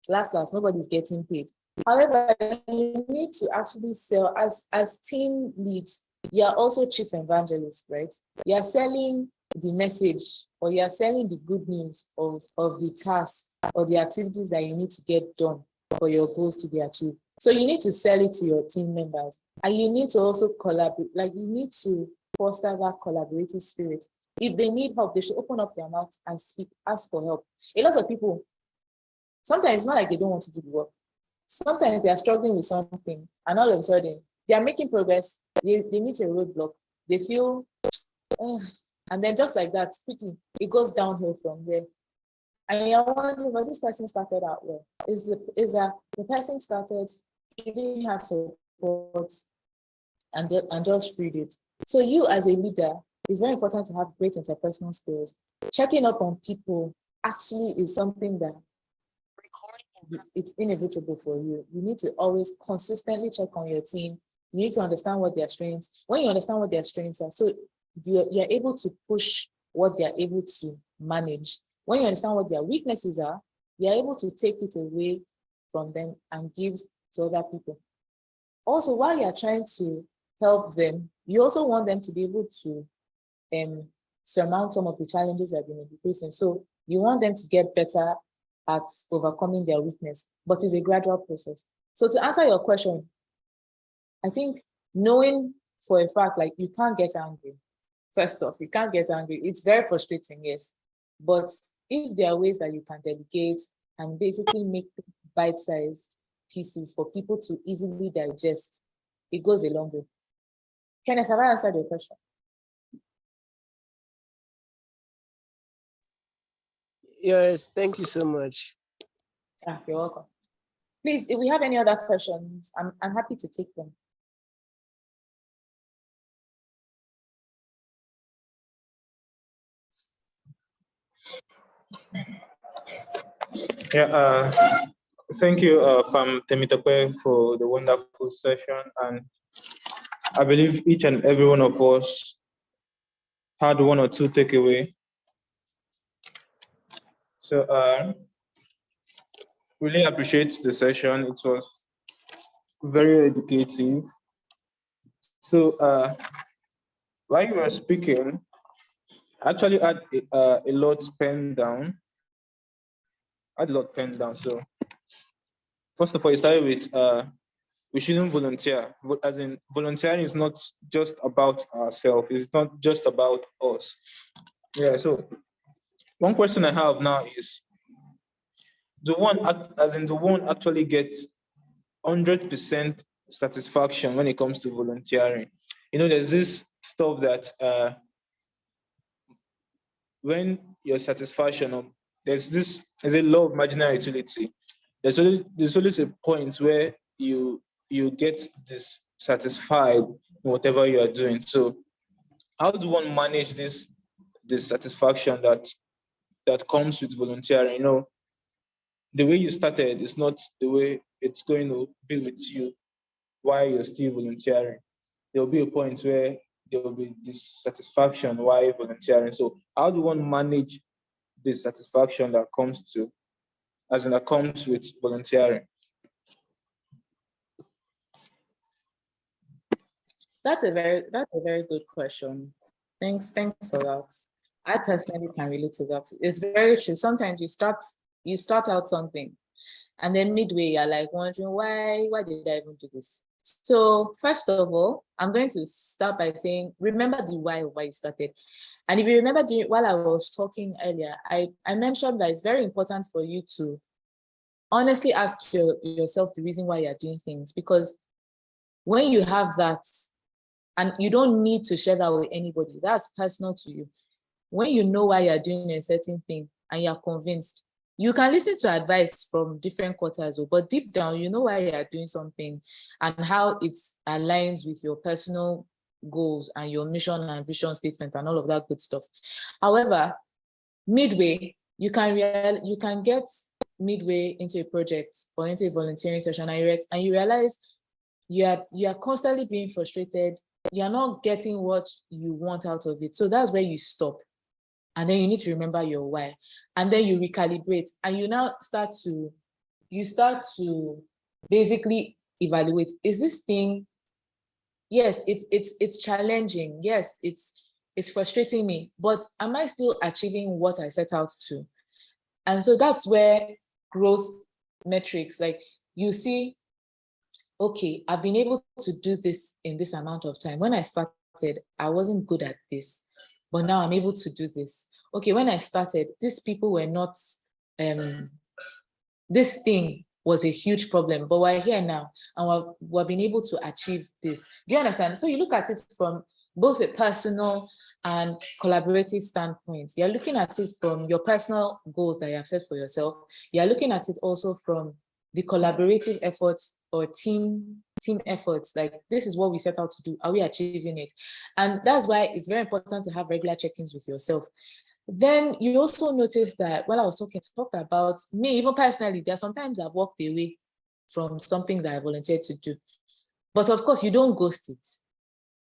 B: last, nobody's getting paid. However, you need to actually sell as team leads. You're also chief evangelist, right? You're selling the message or you're selling the good news of the task or the activities that you need to get done for your goals to be achieved. So you need to sell it to your team members and you need to also collaborate, like you need to foster that collaborative spirit. If they need help, they should open up their mouths and speak, ask for help. A lot of people, sometimes it's not like they don't want to do the work. Sometimes they are struggling with something and all of a sudden they are making progress. They meet a roadblock. They feel, and then just like that, quickly, it goes downhill from there. And you're wondering, well, this person started out well. Is that the person started, he didn't have support and just freed it. So you as a leader, it's very important to have great interpersonal skills. Checking up on people actually is something that it's inevitable for you. You need to always consistently check on your team. You need to understand what their strengths. When you understand what their strengths are, so you're able to push what they're able to manage. When you understand what their weaknesses are, you're able to take it away from them and give to other people. Also, while you're trying to help them, you also want them to be able to surmount some of the challenges that they may be facing. So you want them to get better at overcoming their weakness, but it's a gradual process. So to answer your question, I think knowing for a fact, like you can't get angry. First off, you can't get angry. It's very frustrating, yes. But if there are ways that you can delegate and basically make bite-sized pieces for people to easily digest, it goes a long way. Kenneth, have I answered your question?
C: Yes, thank you so much.
B: You're welcome. Please, if we have any other questions, I'm happy to take them.
A: Yeah, thank you, Fam Temitope, for the wonderful session. And I believe each and every one of us had one or two takeaway. So really appreciate the session. It was very educative. So while you were speaking, I actually had a lot penned down. So first of all, it started with we shouldn't volunteer. But as in, volunteering is not just about ourselves. It's not just about us. Yeah. So one question I have now is, the one actually gets 100% satisfaction when it comes to volunteering? There's this stuff that when your satisfaction, there's a law of marginal utility. There's always a point where you you get dissatisfied in whatever you are doing. So how do one manage this dissatisfaction that comes with volunteering? You know, the way you started is not the way it's going to be with you while you're still volunteering. There'll be a point where there will be dissatisfaction while volunteering. So how do one manage this satisfaction that comes to, as in that comes with volunteering?
B: That's a very good question. Thanks for that. I personally can relate to that. It's very true. Sometimes you start out something, and then midway you're like wondering why did I even do this? So first of all, I'm going to start by saying, remember the why of why you started. And if you remember while I was talking earlier, I mentioned that it's very important for you to honestly ask yourself the reason why you're doing things, because when you have that, and you don't need to share that with anybody, that's personal to you. When you know why you're doing a certain thing and you're convinced, you can listen to advice from different quarters, but deep down, you know why you're doing something and how it aligns with your personal goals and your mission and vision statement and all of that good stuff. However, midway, you can get midway into a project or into a volunteering session, and you realize you are constantly being frustrated. You're not getting what you want out of it. So that's where you stop. And then you need to remember your why. And then you recalibrate. And you now start to basically evaluate, is this thing, yes, it's challenging. Yes, it's frustrating me, but am I still achieving what I set out to? And so that's where growth metrics, like you see, okay, I've been able to do this in this amount of time. When I started, I wasn't good at this, but now I'm able to do this. Okay, when I started, these people were not, this thing was a huge problem, but we're here now and we're being able to achieve this. Do you understand? So you look at it from both a personal and collaborative standpoint. You're looking at it from your personal goals that you have set for yourself. You're looking at it also from the collaborative efforts or team efforts, like this is what we set out to do. Are we achieving it? And that's why it's very important to have regular check-ins with yourself. Then you also notice that when I was talked about me, even personally, there are sometimes I've walked away from something that I volunteered to do. But of course, you don't ghost it.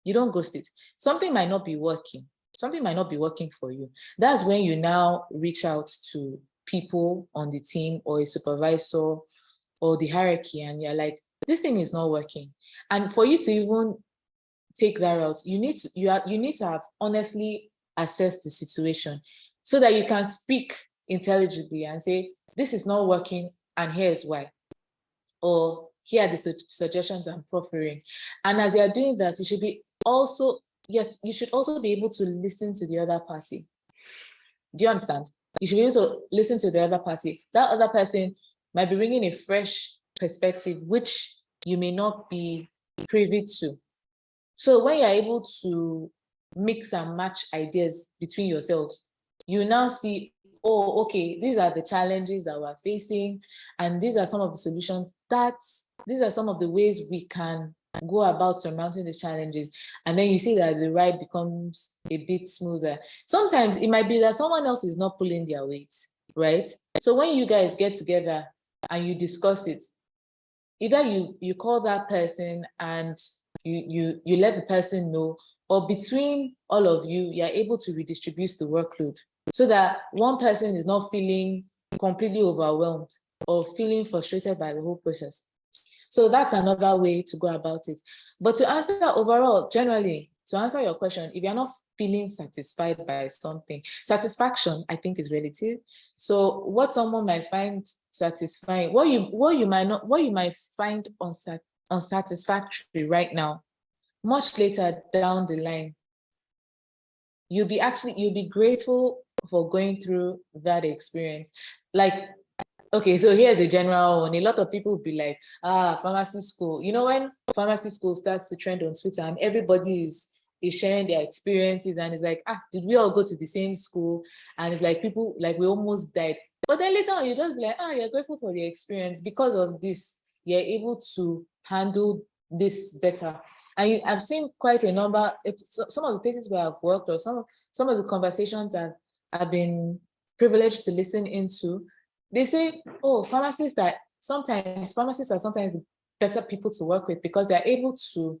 B: You don't ghost it. Something might not be working. Something might not be working for you. That's when you now reach out to people on the team or a supervisor or the hierarchy, and you're like, this thing is not working. And for you to even take that route, you need to have honestly assessed the situation so that you can speak intelligibly and say, this is not working and here's why. Or here are the suggestions I'm proffering. And as you're doing that, you should also be able to listen to the other party. Do you understand? You should be able to listen to the other party. That other person might be bringing a fresh perspective, which you may not be privy to. So when you're able to mix and match ideas between yourselves, you now see, oh, okay, these are the challenges that we're facing, and these are some of the solutions. These are some of the ways we can go about surmounting these challenges. And then you see that the ride becomes a bit smoother. Sometimes it might be that someone else is not pulling their weight, right? So when you guys get together and you discuss it, either you call that person and you let the person know, or between all of you, you're able to redistribute the workload so that one person is not feeling completely overwhelmed or feeling frustrated by the whole process. So that's another way to go about it. But to answer overall, generally, to answer your question, if you're not feeling satisfied by something, satisfaction, I think, is relative. So what someone might find satisfying, what you might find unsatisfactory right now, much later down the line, you'll be grateful for going through that experience. Like, okay, so here's a general one. A lot of people will be like, pharmacy school. You know, when pharmacy school starts to trend on Twitter and everybody is sharing their experiences, and it's like, did we all go to the same school? And it's like, people, like, we almost died. But then later on, you just be like, you're grateful for the experience. Because of this, you're able to handle this better. I've seen quite a number, some of the places where I've worked, or some of the conversations that I've been privileged to listen into, they say, oh, pharmacists are sometimes better people to work with because they're able to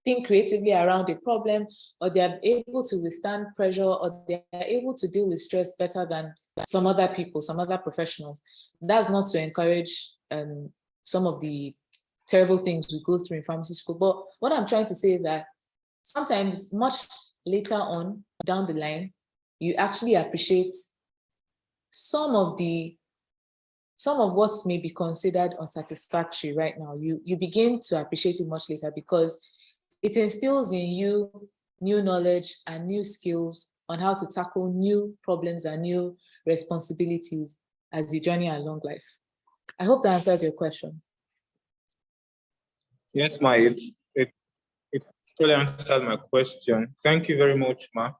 B: think creatively around a problem, or they're able to withstand pressure, or they're able to deal with stress better than some other people, some other professionals. That's not to encourage some of the terrible things we go through in pharmacy school. But what I'm trying to say is that sometimes much later on down the line, you actually appreciate some of what may be considered unsatisfactory right now. You begin to appreciate it much later because it instills in you new knowledge and new skills on how to tackle new problems and new responsibilities as you journey along life. I hope that answers your question.
A: Yes, Ma, it really answered my question. Thank you very much, Ma.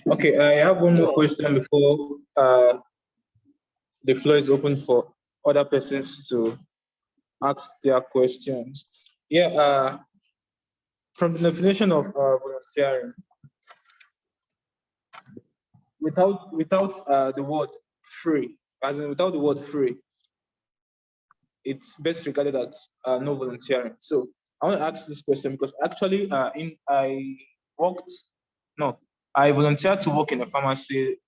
A: Okay, I have one more question before the floor is open for other persons to ask their questions. Yeah, from the definition of volunteering, without the word free, as in without the word free, it's best regarded as no volunteering. So I want to ask this question because actually I volunteered to work in a pharmacy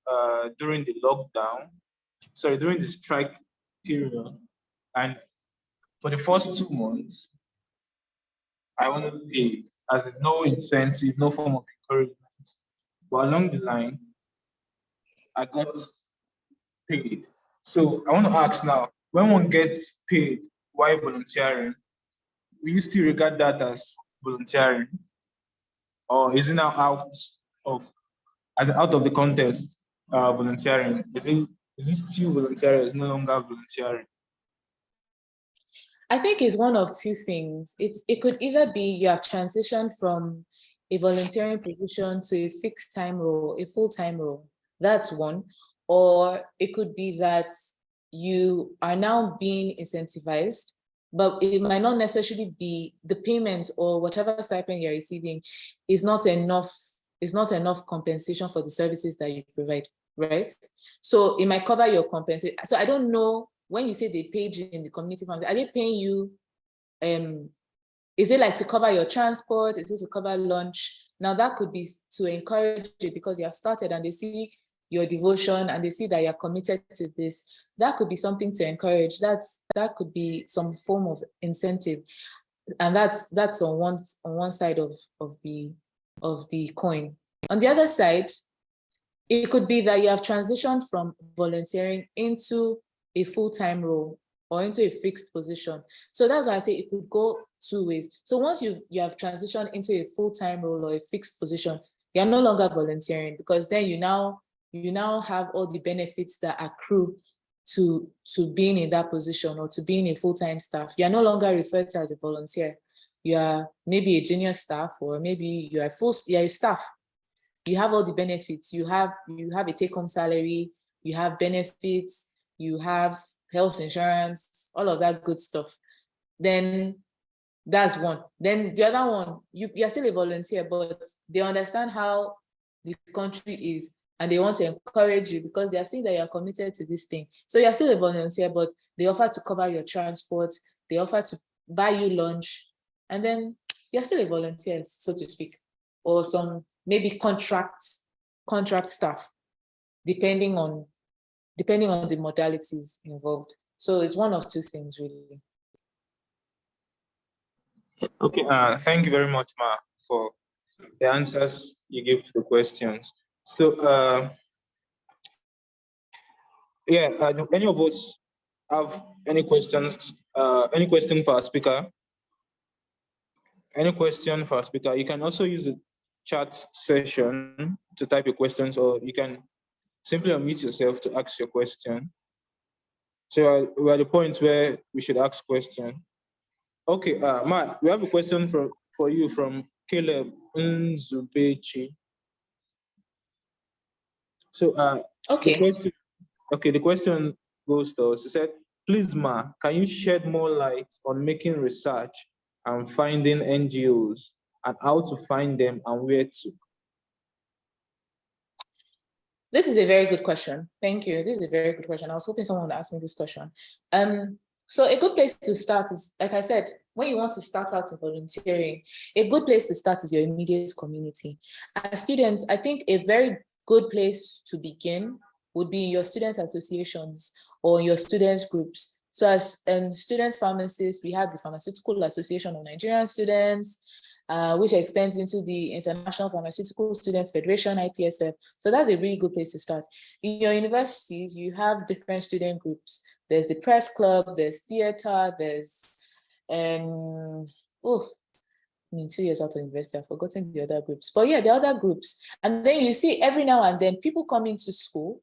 A: during the lockdown, during the strike period. And for the first 2 months, I wasn't paid, as in no incentive, no form of encouragement. But along the line, I got paid. So I want to ask now, when one gets paid while volunteering, will you still regard that as volunteering? Or is it now out of the contest, volunteering? Is it still volunteering? It's no longer volunteering?
B: I think it's one of two things. It could either be you have transitioned from a volunteering position to a fixed time role, a full-time role. That's one. Or it could be that you are now being incentivized, but it might not necessarily be the payment or whatever stipend you're receiving is not enough compensation for the services that you provide, right? So it might cover your compensation. So I don't know, when you say they paid you in the community funds, are they paying you, is it like to cover your transport? Is it to cover lunch? Now that could be to encourage you because you have started and they see your devotion and they see that you're committed to this. That could be something to encourage. That could be some form of incentive. And that's on one side of the coin. On the other side, it could be that you have transitioned from volunteering into a full-time role or into a fixed position. So that's why I say it could go two ways. So once you have transitioned into a full-time role or a fixed position, you're no longer volunteering because then you now have all the benefits that accrue to being in that position or to being a full-time staff. You're no longer referred to as a volunteer. You are maybe a junior staff, or maybe you're a staff. You have all the benefits. You have a take-home salary, you have benefits, you have health insurance, all of that good stuff. Then that's one. Then the other one, you're still a volunteer, but they understand how the country is and they want to encourage you because they are seeing that you're committed to this thing. So you're still a volunteer, but they offer to cover your transport, they offer to buy you lunch, and then you're still a volunteer, so to speak, or some maybe contract staff, depending on the modalities involved. So it's one of two things, really.
A: Okay, thank you very much, Ma, for the answers you give to the questions. So, do any of us have any questions? Any question for our speaker? Any question for our speaker? You can also use the chat session to type your questions, or you can simply unmute yourself to ask your question. So we're at the point where we should ask questions. Okay, Ma, we have a question for you from Caleb Nzubechi. So
B: okay.
A: The question goes to us. He said, Please, Ma, can you shed more light on making research and finding NGOs and how to find them and where to?
B: This is a very good question. Thank you. This is a very good question. I was hoping someone would ask me this question. So a good place to start is, like I said, when you want to start out in volunteering, a good place to start is your immediate community. As students, I think a very good place to begin would be your student associations or your students groups. So as student pharmacists, we have the Pharmaceutical Association of Nigerian Students, which extends into the International Pharmaceutical Students Federation, IPSF. So that's a really good place to start. In your universities, you have different student groups. There's the press club, there's theater, there's, 2 years out of university, I've forgotten the other groups. But yeah, the other groups. And then you see every now and then people come into school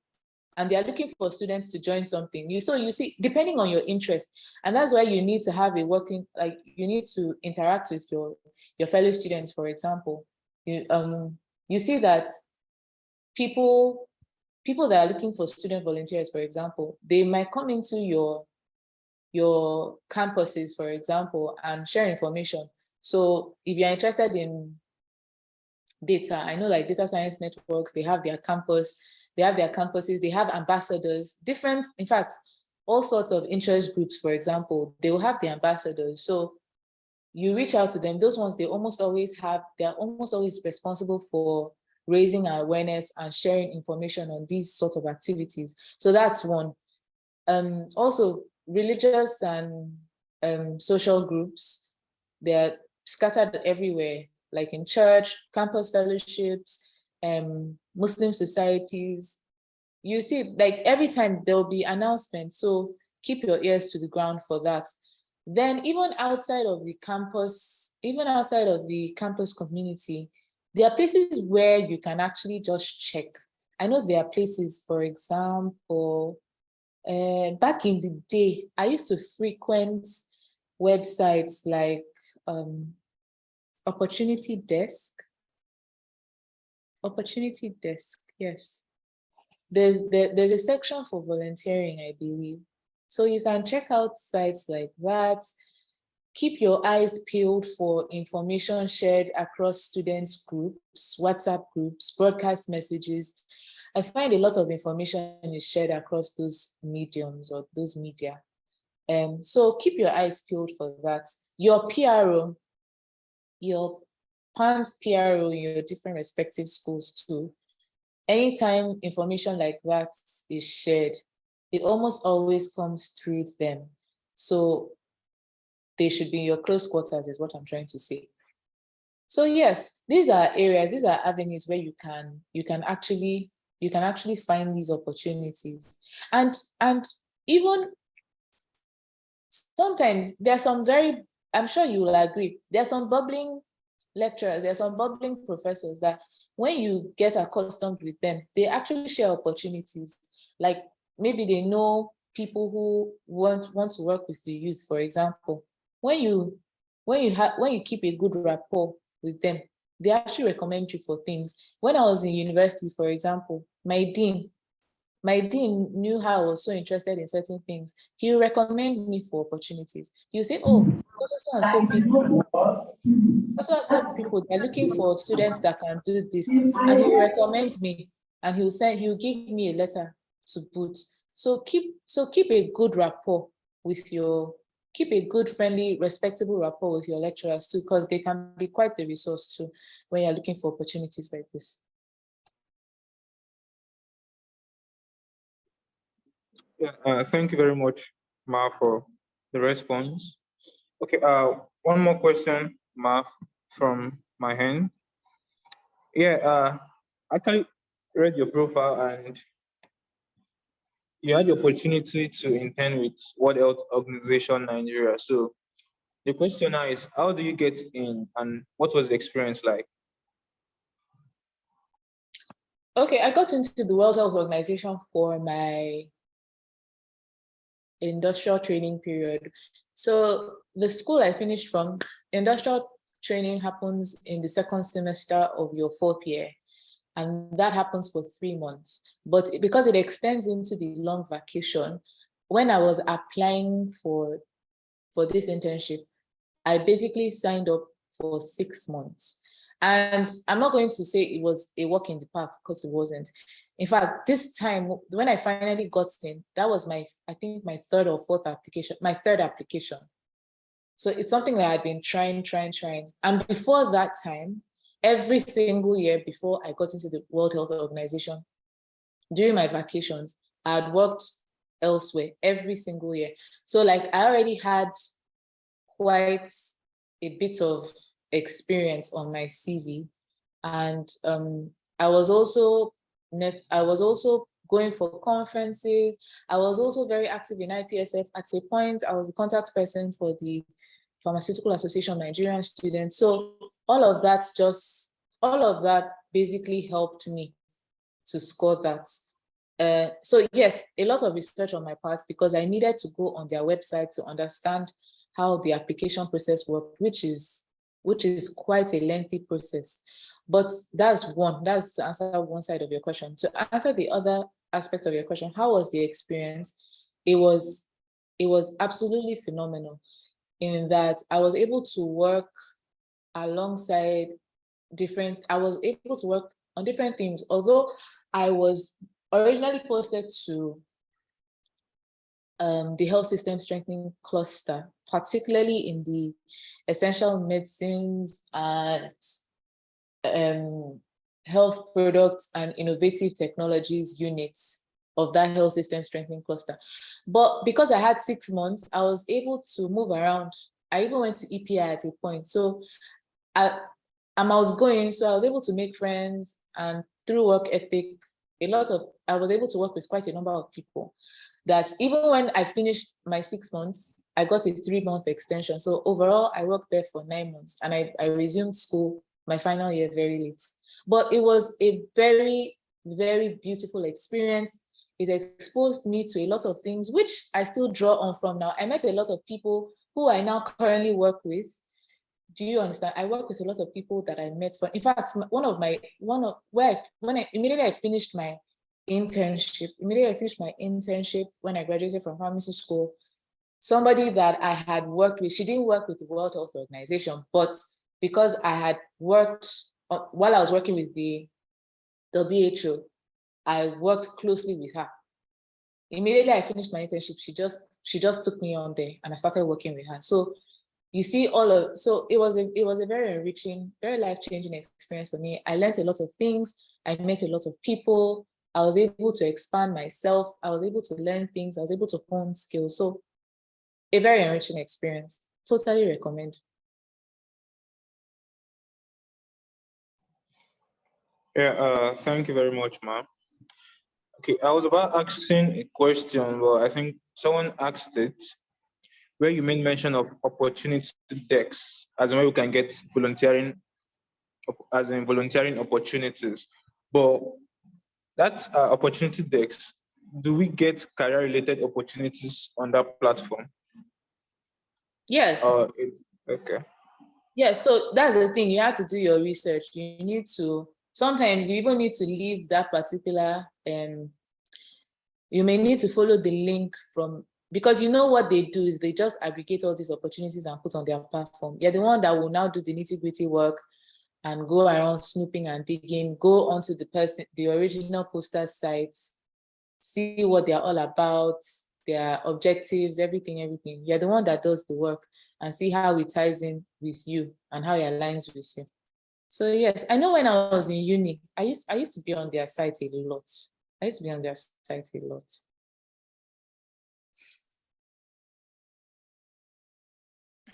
B: and they are looking for students to join something. So you see, depending on your interest, and that's why you need to have a working, like you need to interact with your fellow students, for example. You see that people that are looking for student volunteers, for example, they might come into your campuses, for example, and share information. So if you're interested in data, I know like data science networks, they have their campus, they have their campuses, they have ambassadors, different, in fact, all sorts of interest groups, for example, they will have the ambassadors. So you reach out to them, those ones, they're almost always responsible for raising awareness and sharing information on these sort of activities. So that's one. Also, religious and social groups, they're scattered everywhere, like in church, campus fellowships, Muslim societies. You see, like every time there will be announcements, so keep your ears to the ground for that. Then even outside of the campus community, there are places where you can actually just check. I know there are places, for example, back in the day, I used to frequent websites like Opportunity Desk, yes. There's a section for volunteering, I believe. So you can check out sites like that. Keep your eyes peeled for information shared across students' groups, WhatsApp groups, broadcast messages. I find a lot of information is shared across those mediums or those media. So keep your eyes peeled for that. Your PRO, your PANS PRO, your different respective schools too. Anytime information like that is shared, it almost always comes through them. So they should be in your close quarters is what I'm trying to say. So yes, these are areas, these are avenues where you can actually find these opportunities. And even sometimes there are some I'm sure you will agree, there are some bubbling lecturers, there are some bubbling professors that when you get accustomed with them, they actually share opportunities. Like maybe they know people who want to work with the youth, for example. When you keep a good rapport with them, they actually recommend you for things. When I was in university, for example, my dean knew how I was so interested in certain things. He would recommend me for opportunities. He'll say, oh, so people, they're looking for students that can do this. And he'll recommend me and he'll give me a letter to put. So keep a good rapport with keep a good, friendly, respectable rapport with your lecturers too, because they can be quite the resource too when you're looking for opportunities like this.
A: Yeah, thank you very much, Ma, for the response. Okay, one more question, Ma, from my hand. Yeah, I actually read your profile and you had the opportunity to intern with World Health Organization Nigeria. So the question now is, how do you get in and what was the experience like?
B: Okay, I got into the World Health Organization for my industrial training period. So the school I finished from, industrial training happens in the second semester of your 4th year. And that happens for 3 months. But because it extends into the long vacation, when I was applying for this internship, I basically signed up for 6 months. And I'm not going to say it was a walk in the park, because it wasn't. In fact, this time when I finally got in, that was I think my third application. So it's something that I've been trying. And before that time, every single year before I got into the World Health Organization, during my vacations, I had worked elsewhere every single year. So like I already had quite a bit of experience on my CV. And I was also going for conferences. I was also very active in IPSF. At a point, I was the contact person for the Pharmaceutical Association of Nigerian Students. So all of that basically helped me to score that. So yes, a lot of research on my part, because I needed to go on their website to understand how the application process worked, which is quite a lengthy process. But that's to answer one side of your question. To answer the other aspect of your question, how was the experience? It was absolutely phenomenal, in that I was able to work alongside I was able to work on different themes. Although I was originally posted to the health system strengthening cluster, particularly in the essential medicines and health products and innovative technologies units of that health system strengthening cluster. But because I had 6 months, I was able to move around. I even went to EPI at a point. So I was able to make friends, and through work ethic, I was able to work with quite a number of people, that even when I finished my 6 months, I got a 3-month extension. So overall, I worked there for 9 months, and I resumed school my final year very late. But it was a very, very beautiful experience. It exposed me to a lot of things, which I still draw on from now. I met a lot of people who I now currently work with. Do you understand? I work with a lot of people that I met. In fact, immediately I finished my internship when I graduated from pharmacy school, somebody that I had worked with, she didn't work with the World Health Organization, but because I had worked, while I was working with the WHO, I worked closely with her. Immediately I finished my internship, she just took me on there, and I started working with her. So you see so it was a very enriching, very life-changing experience for me. I learned a lot of things. I met a lot of people. I was able to expand myself. I was able to learn things. I was able to hone skills. So a very enriching experience. Totally recommend.
A: Yeah, thank you very much, ma'am. Okay, I was about asking a question, but I think someone asked it, where you made mention of opportunity decks, as in where we can get volunteering opportunities. But that's opportunity decks. Do we get career-related opportunities on that platform?
B: Yes.
A: It's okay.
B: Yeah, so that's the thing. You have to do your research. Sometimes you even need to leave that particular, you may need to follow the link because you know what they do is they just aggregate all these opportunities and put on their platform. You're the one that will now do the nitty-gritty work and go around snooping and digging, go onto the original poster sites, see what they're all about, their objectives, everything. You're the one that does the work and see how it ties in with you and how it aligns with you. So yes, I know when I was in uni, I used to be on their site a lot.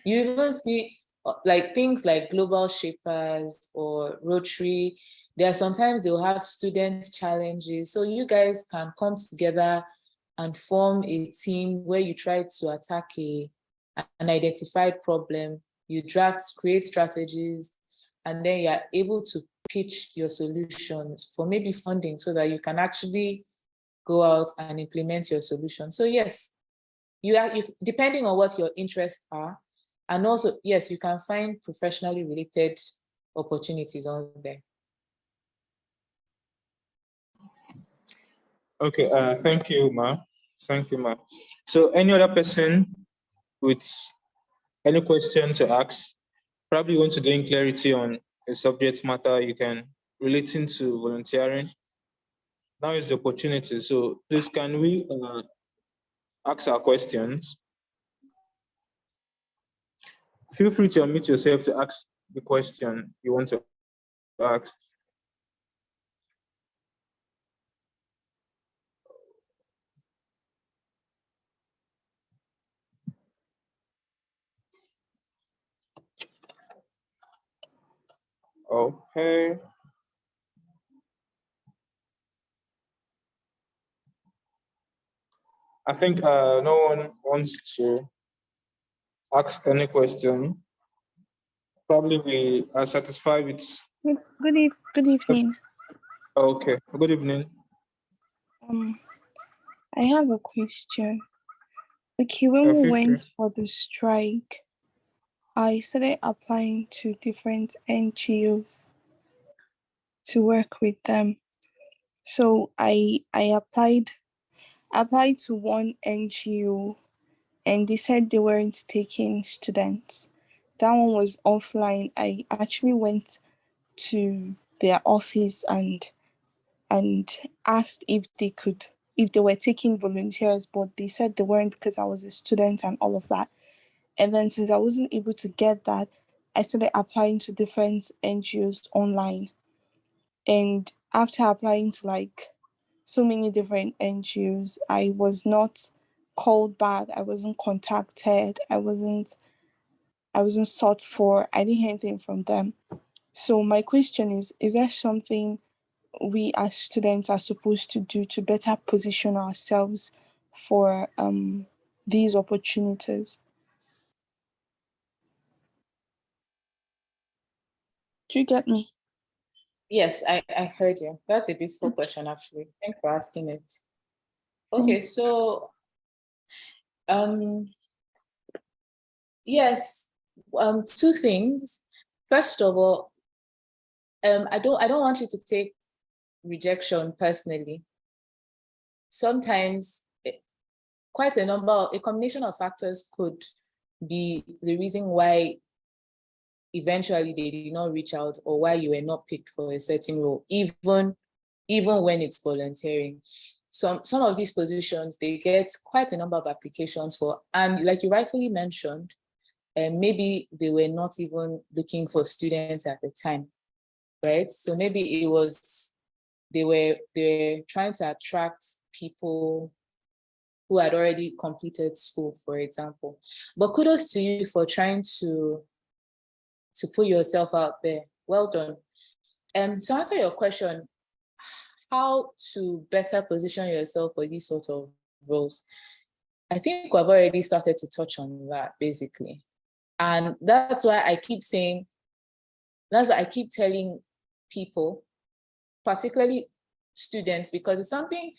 B: You even see like things like Global Shapers or Rotary. Sometimes they'll have student challenges. So you guys can come together and form a team where you try to attack an identified problem. You create strategies, and then you're able to pitch your solutions for maybe funding so that you can actually go out and implement your solution. So yes, you depending on what your interests are, and also, yes, you can find professionally related opportunities on there.
A: Okay, thank you, Ma. Thank you, ma'am. So any other person with any question to ask, probably want to gain clarity on a subject matter you can relating to volunteering. Now is the opportunity. So please, can we ask our questions? Feel free to unmute yourself to ask the question you want to ask. Okay. I think no one wants to ask any question. Probably we are satisfied with.
D: Good evening.
A: Okay. Good evening.
D: I have a question. Okay, when we
A: feel free.
D: went for the strike, I started applying to different NGOs to work with them. So I applied to one NGO and they said they weren't taking students. That one was offline. I actually went to their office and asked if they were taking volunteers, but they said they weren't because I was a student and all of that. And then since I wasn't able to get that, I started applying to different NGOs online. And after applying to like so many different NGOs, I was not called back, I wasn't contacted, I wasn't sought for, I didn't hear anything from them. So my question is there something we as students are supposed to do to better position ourselves for these opportunities? Do you get me?
B: Yes, I heard you. That's a beautiful question, actually. Thanks for asking it. Okay, so yes, two things. First of all, I don't want you to take rejection personally. Sometimes a combination of factors could be the reason why eventually they did not reach out or why you were not picked for a certain role, even when it's volunteering. Some of these positions, they get quite a number of applications for, and like you rightfully mentioned, maybe they were not even looking for students at the time, right? So maybe it was, they were trying to attract people who had already completed school, for example. But kudos to you for trying to put yourself out there. Well done. To answer your question, how to better position yourself for these sort of roles, I think we've already started to touch on that, basically. And that's why I keep telling people, particularly students, because it's something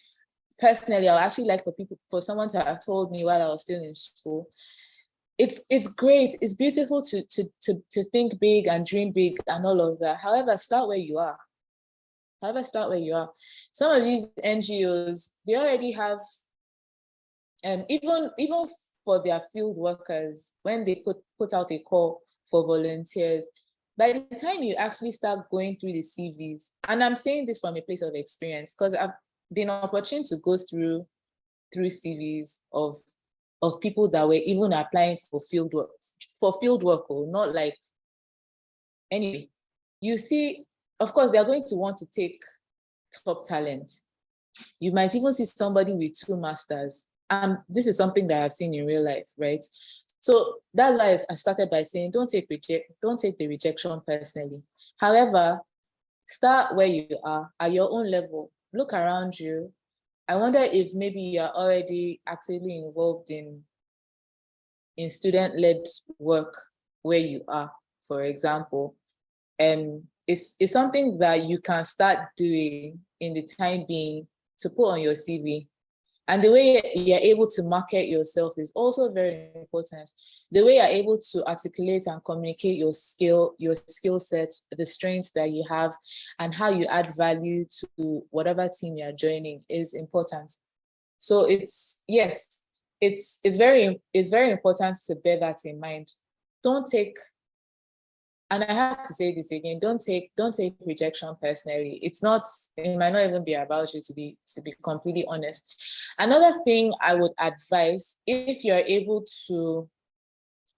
B: personally I would actually like for someone to have told me while I was still in school. It's great, it's beautiful to think big and dream big and all of that. However, start where you are. Some of these NGOs, they already have, even for their field workers, when they put out a call for volunteers, by the time you actually start going through the CVs, and I'm saying this from a place of experience, because I've been opportune to go through CVs of people that were even applying for field work, or not like, anyway, you see, of course, they're going to want to take top talent. You might even see somebody with 2 masters. This is something that I've seen in real life, right? So that's why I started by saying, don't take the rejection personally. However, start where you are at your own level. Look around you. I wonder if maybe you're already actively involved in student-led work where you are, for example. It's something that you can start doing in the time being to put on your CV. And the way you're able to market yourself is also very important. The way you're able to articulate and communicate your skill set, the strengths that you have, and how you add value to whatever team you're joining is important. So yes, it's very important to bear that in mind. Don't take, and I have to say this again, don't take rejection personally. It might not even be about you, to be completely honest. Another thing I would advise, if you're able to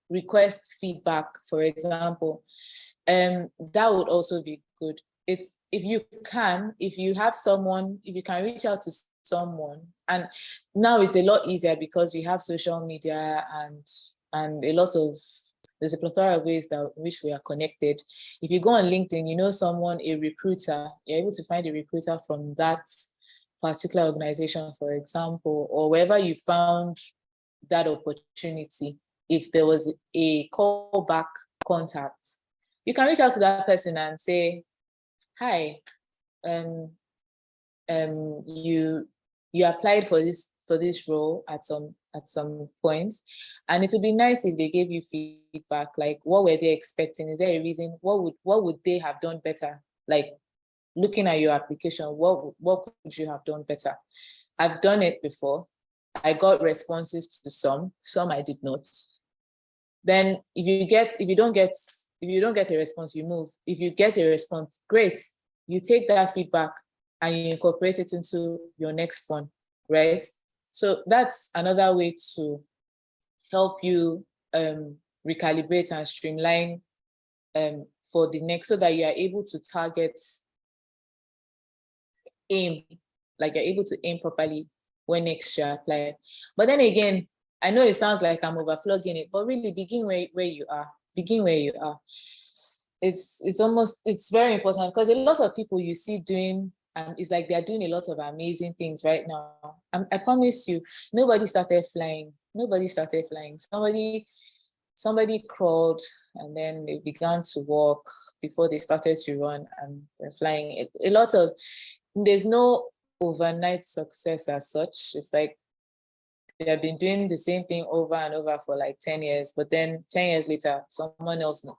B: request feedback, for example, that would also be good. It's if you can reach out to someone, and now it's a lot easier because we have social media and there's a plethora of ways that which we are connected. If you go on LinkedIn, you know someone, a recruiter, you're able to find a recruiter from that particular organization, for example, or wherever you found that opportunity. If there was a callback contact, you can reach out to that person and say, hi, you applied for this role at some points, and it would be nice if they gave you feedback, like what were they expecting? Is there a reason? What would they have done better? Like, looking at your application, what could you have done better? I've done it before. I got responses to some I did not. Then if you don't get a response, you move. If you get a response, great. You take that feedback and you incorporate it into your next one, right? So that's another way to help you recalibrate and streamline for the next, so that you are able to aim properly when next you apply. But then again, I know it sounds like I'm overflogging it, but really begin where you are. Begin where you are. It's very important, because a lot of people you see doing, it's like they're doing a lot of amazing things right now. I promise you, nobody started flying. Somebody crawled and then they began to walk before they started to run, and they're flying. There's no overnight success as such. It's like they have been doing the same thing over and over for like 10 years, but then 10 years later,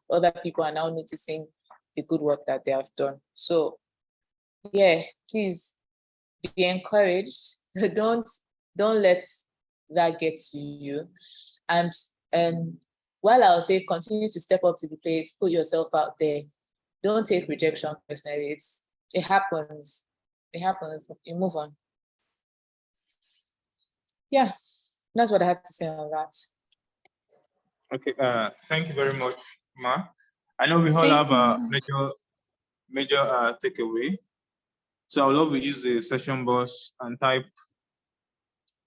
B: other people are now noticing the good work that they have done. So yeah, please be encouraged. Don't let that get to you. And while I'll say continue to step up to the plate, put yourself out there, don't take rejection personally. It happens. You move on. Yeah, that's what I have to say on that.
A: Okay, thank you very much, Ma. I know we all
D: Thank
A: have a
D: you.
A: major takeaway. So I would love to use the session bus and type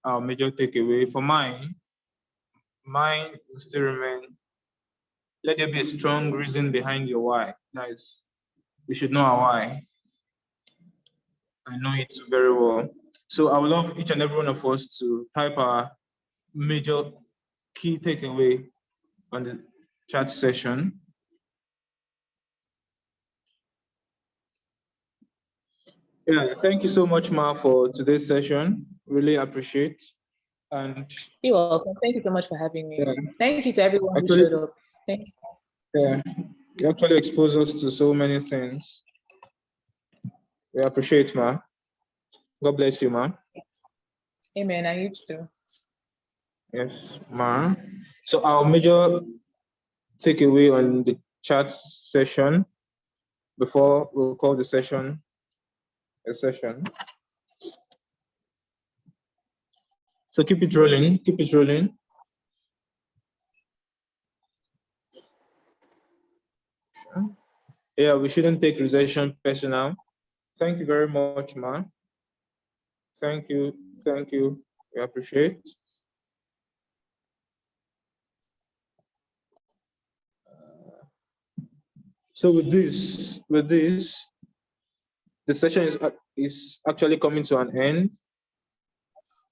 A: our major takeaway. For mine will still remain, let there be a strong reason behind your why. Guys, we should know our why. I know it very well. So I would love each and every one of us to type our major key takeaway on the chat session. Yeah, thank you so much, Ma, for today's session. Really appreciate. And
B: you're welcome. Thank you so much for having me.
A: yeah,
B: Thank you to everyone who
A: actually,
B: showed up. Thank you.
A: yeah, you actually exposed us to so many things. We appreciate, Ma. God bless you, Ma.
B: Amen. And you too.
A: Yes, Ma. So our major takeaway on the chat session before we'll call the session a session. So keep it rolling, keep it rolling. Yeah, we shouldn't take rejection personal. Thank you very much, Ma. Thank you. We appreciate. So with this, the session is actually coming to an end,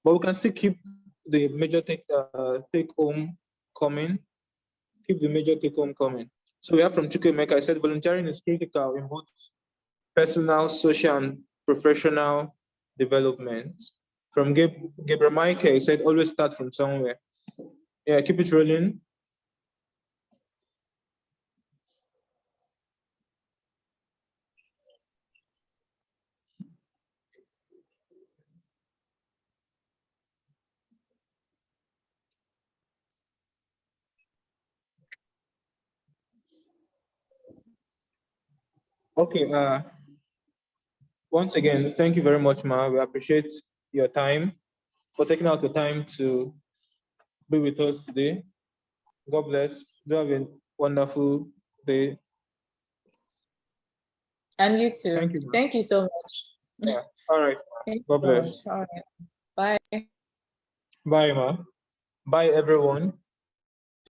A: but we can still keep the major take home coming. Keep the major take home coming. So we have from Chukwemeka, I said volunteering is critical in both personal, social, and professional development. From Gabriel Michael, he said always start from somewhere. Yeah, keep it rolling. Okay. Once again, thank you very much, Ma. We appreciate your time for taking out the time to be with us today. God bless. Do have a wonderful day.
B: And you too.
A: Thank you, Ma.
B: Thank you so much.
A: Yeah. All right.
B: Thank you
A: God
B: so
A: bless.
B: much. All right. Bye.
A: Bye, Ma. Bye, everyone.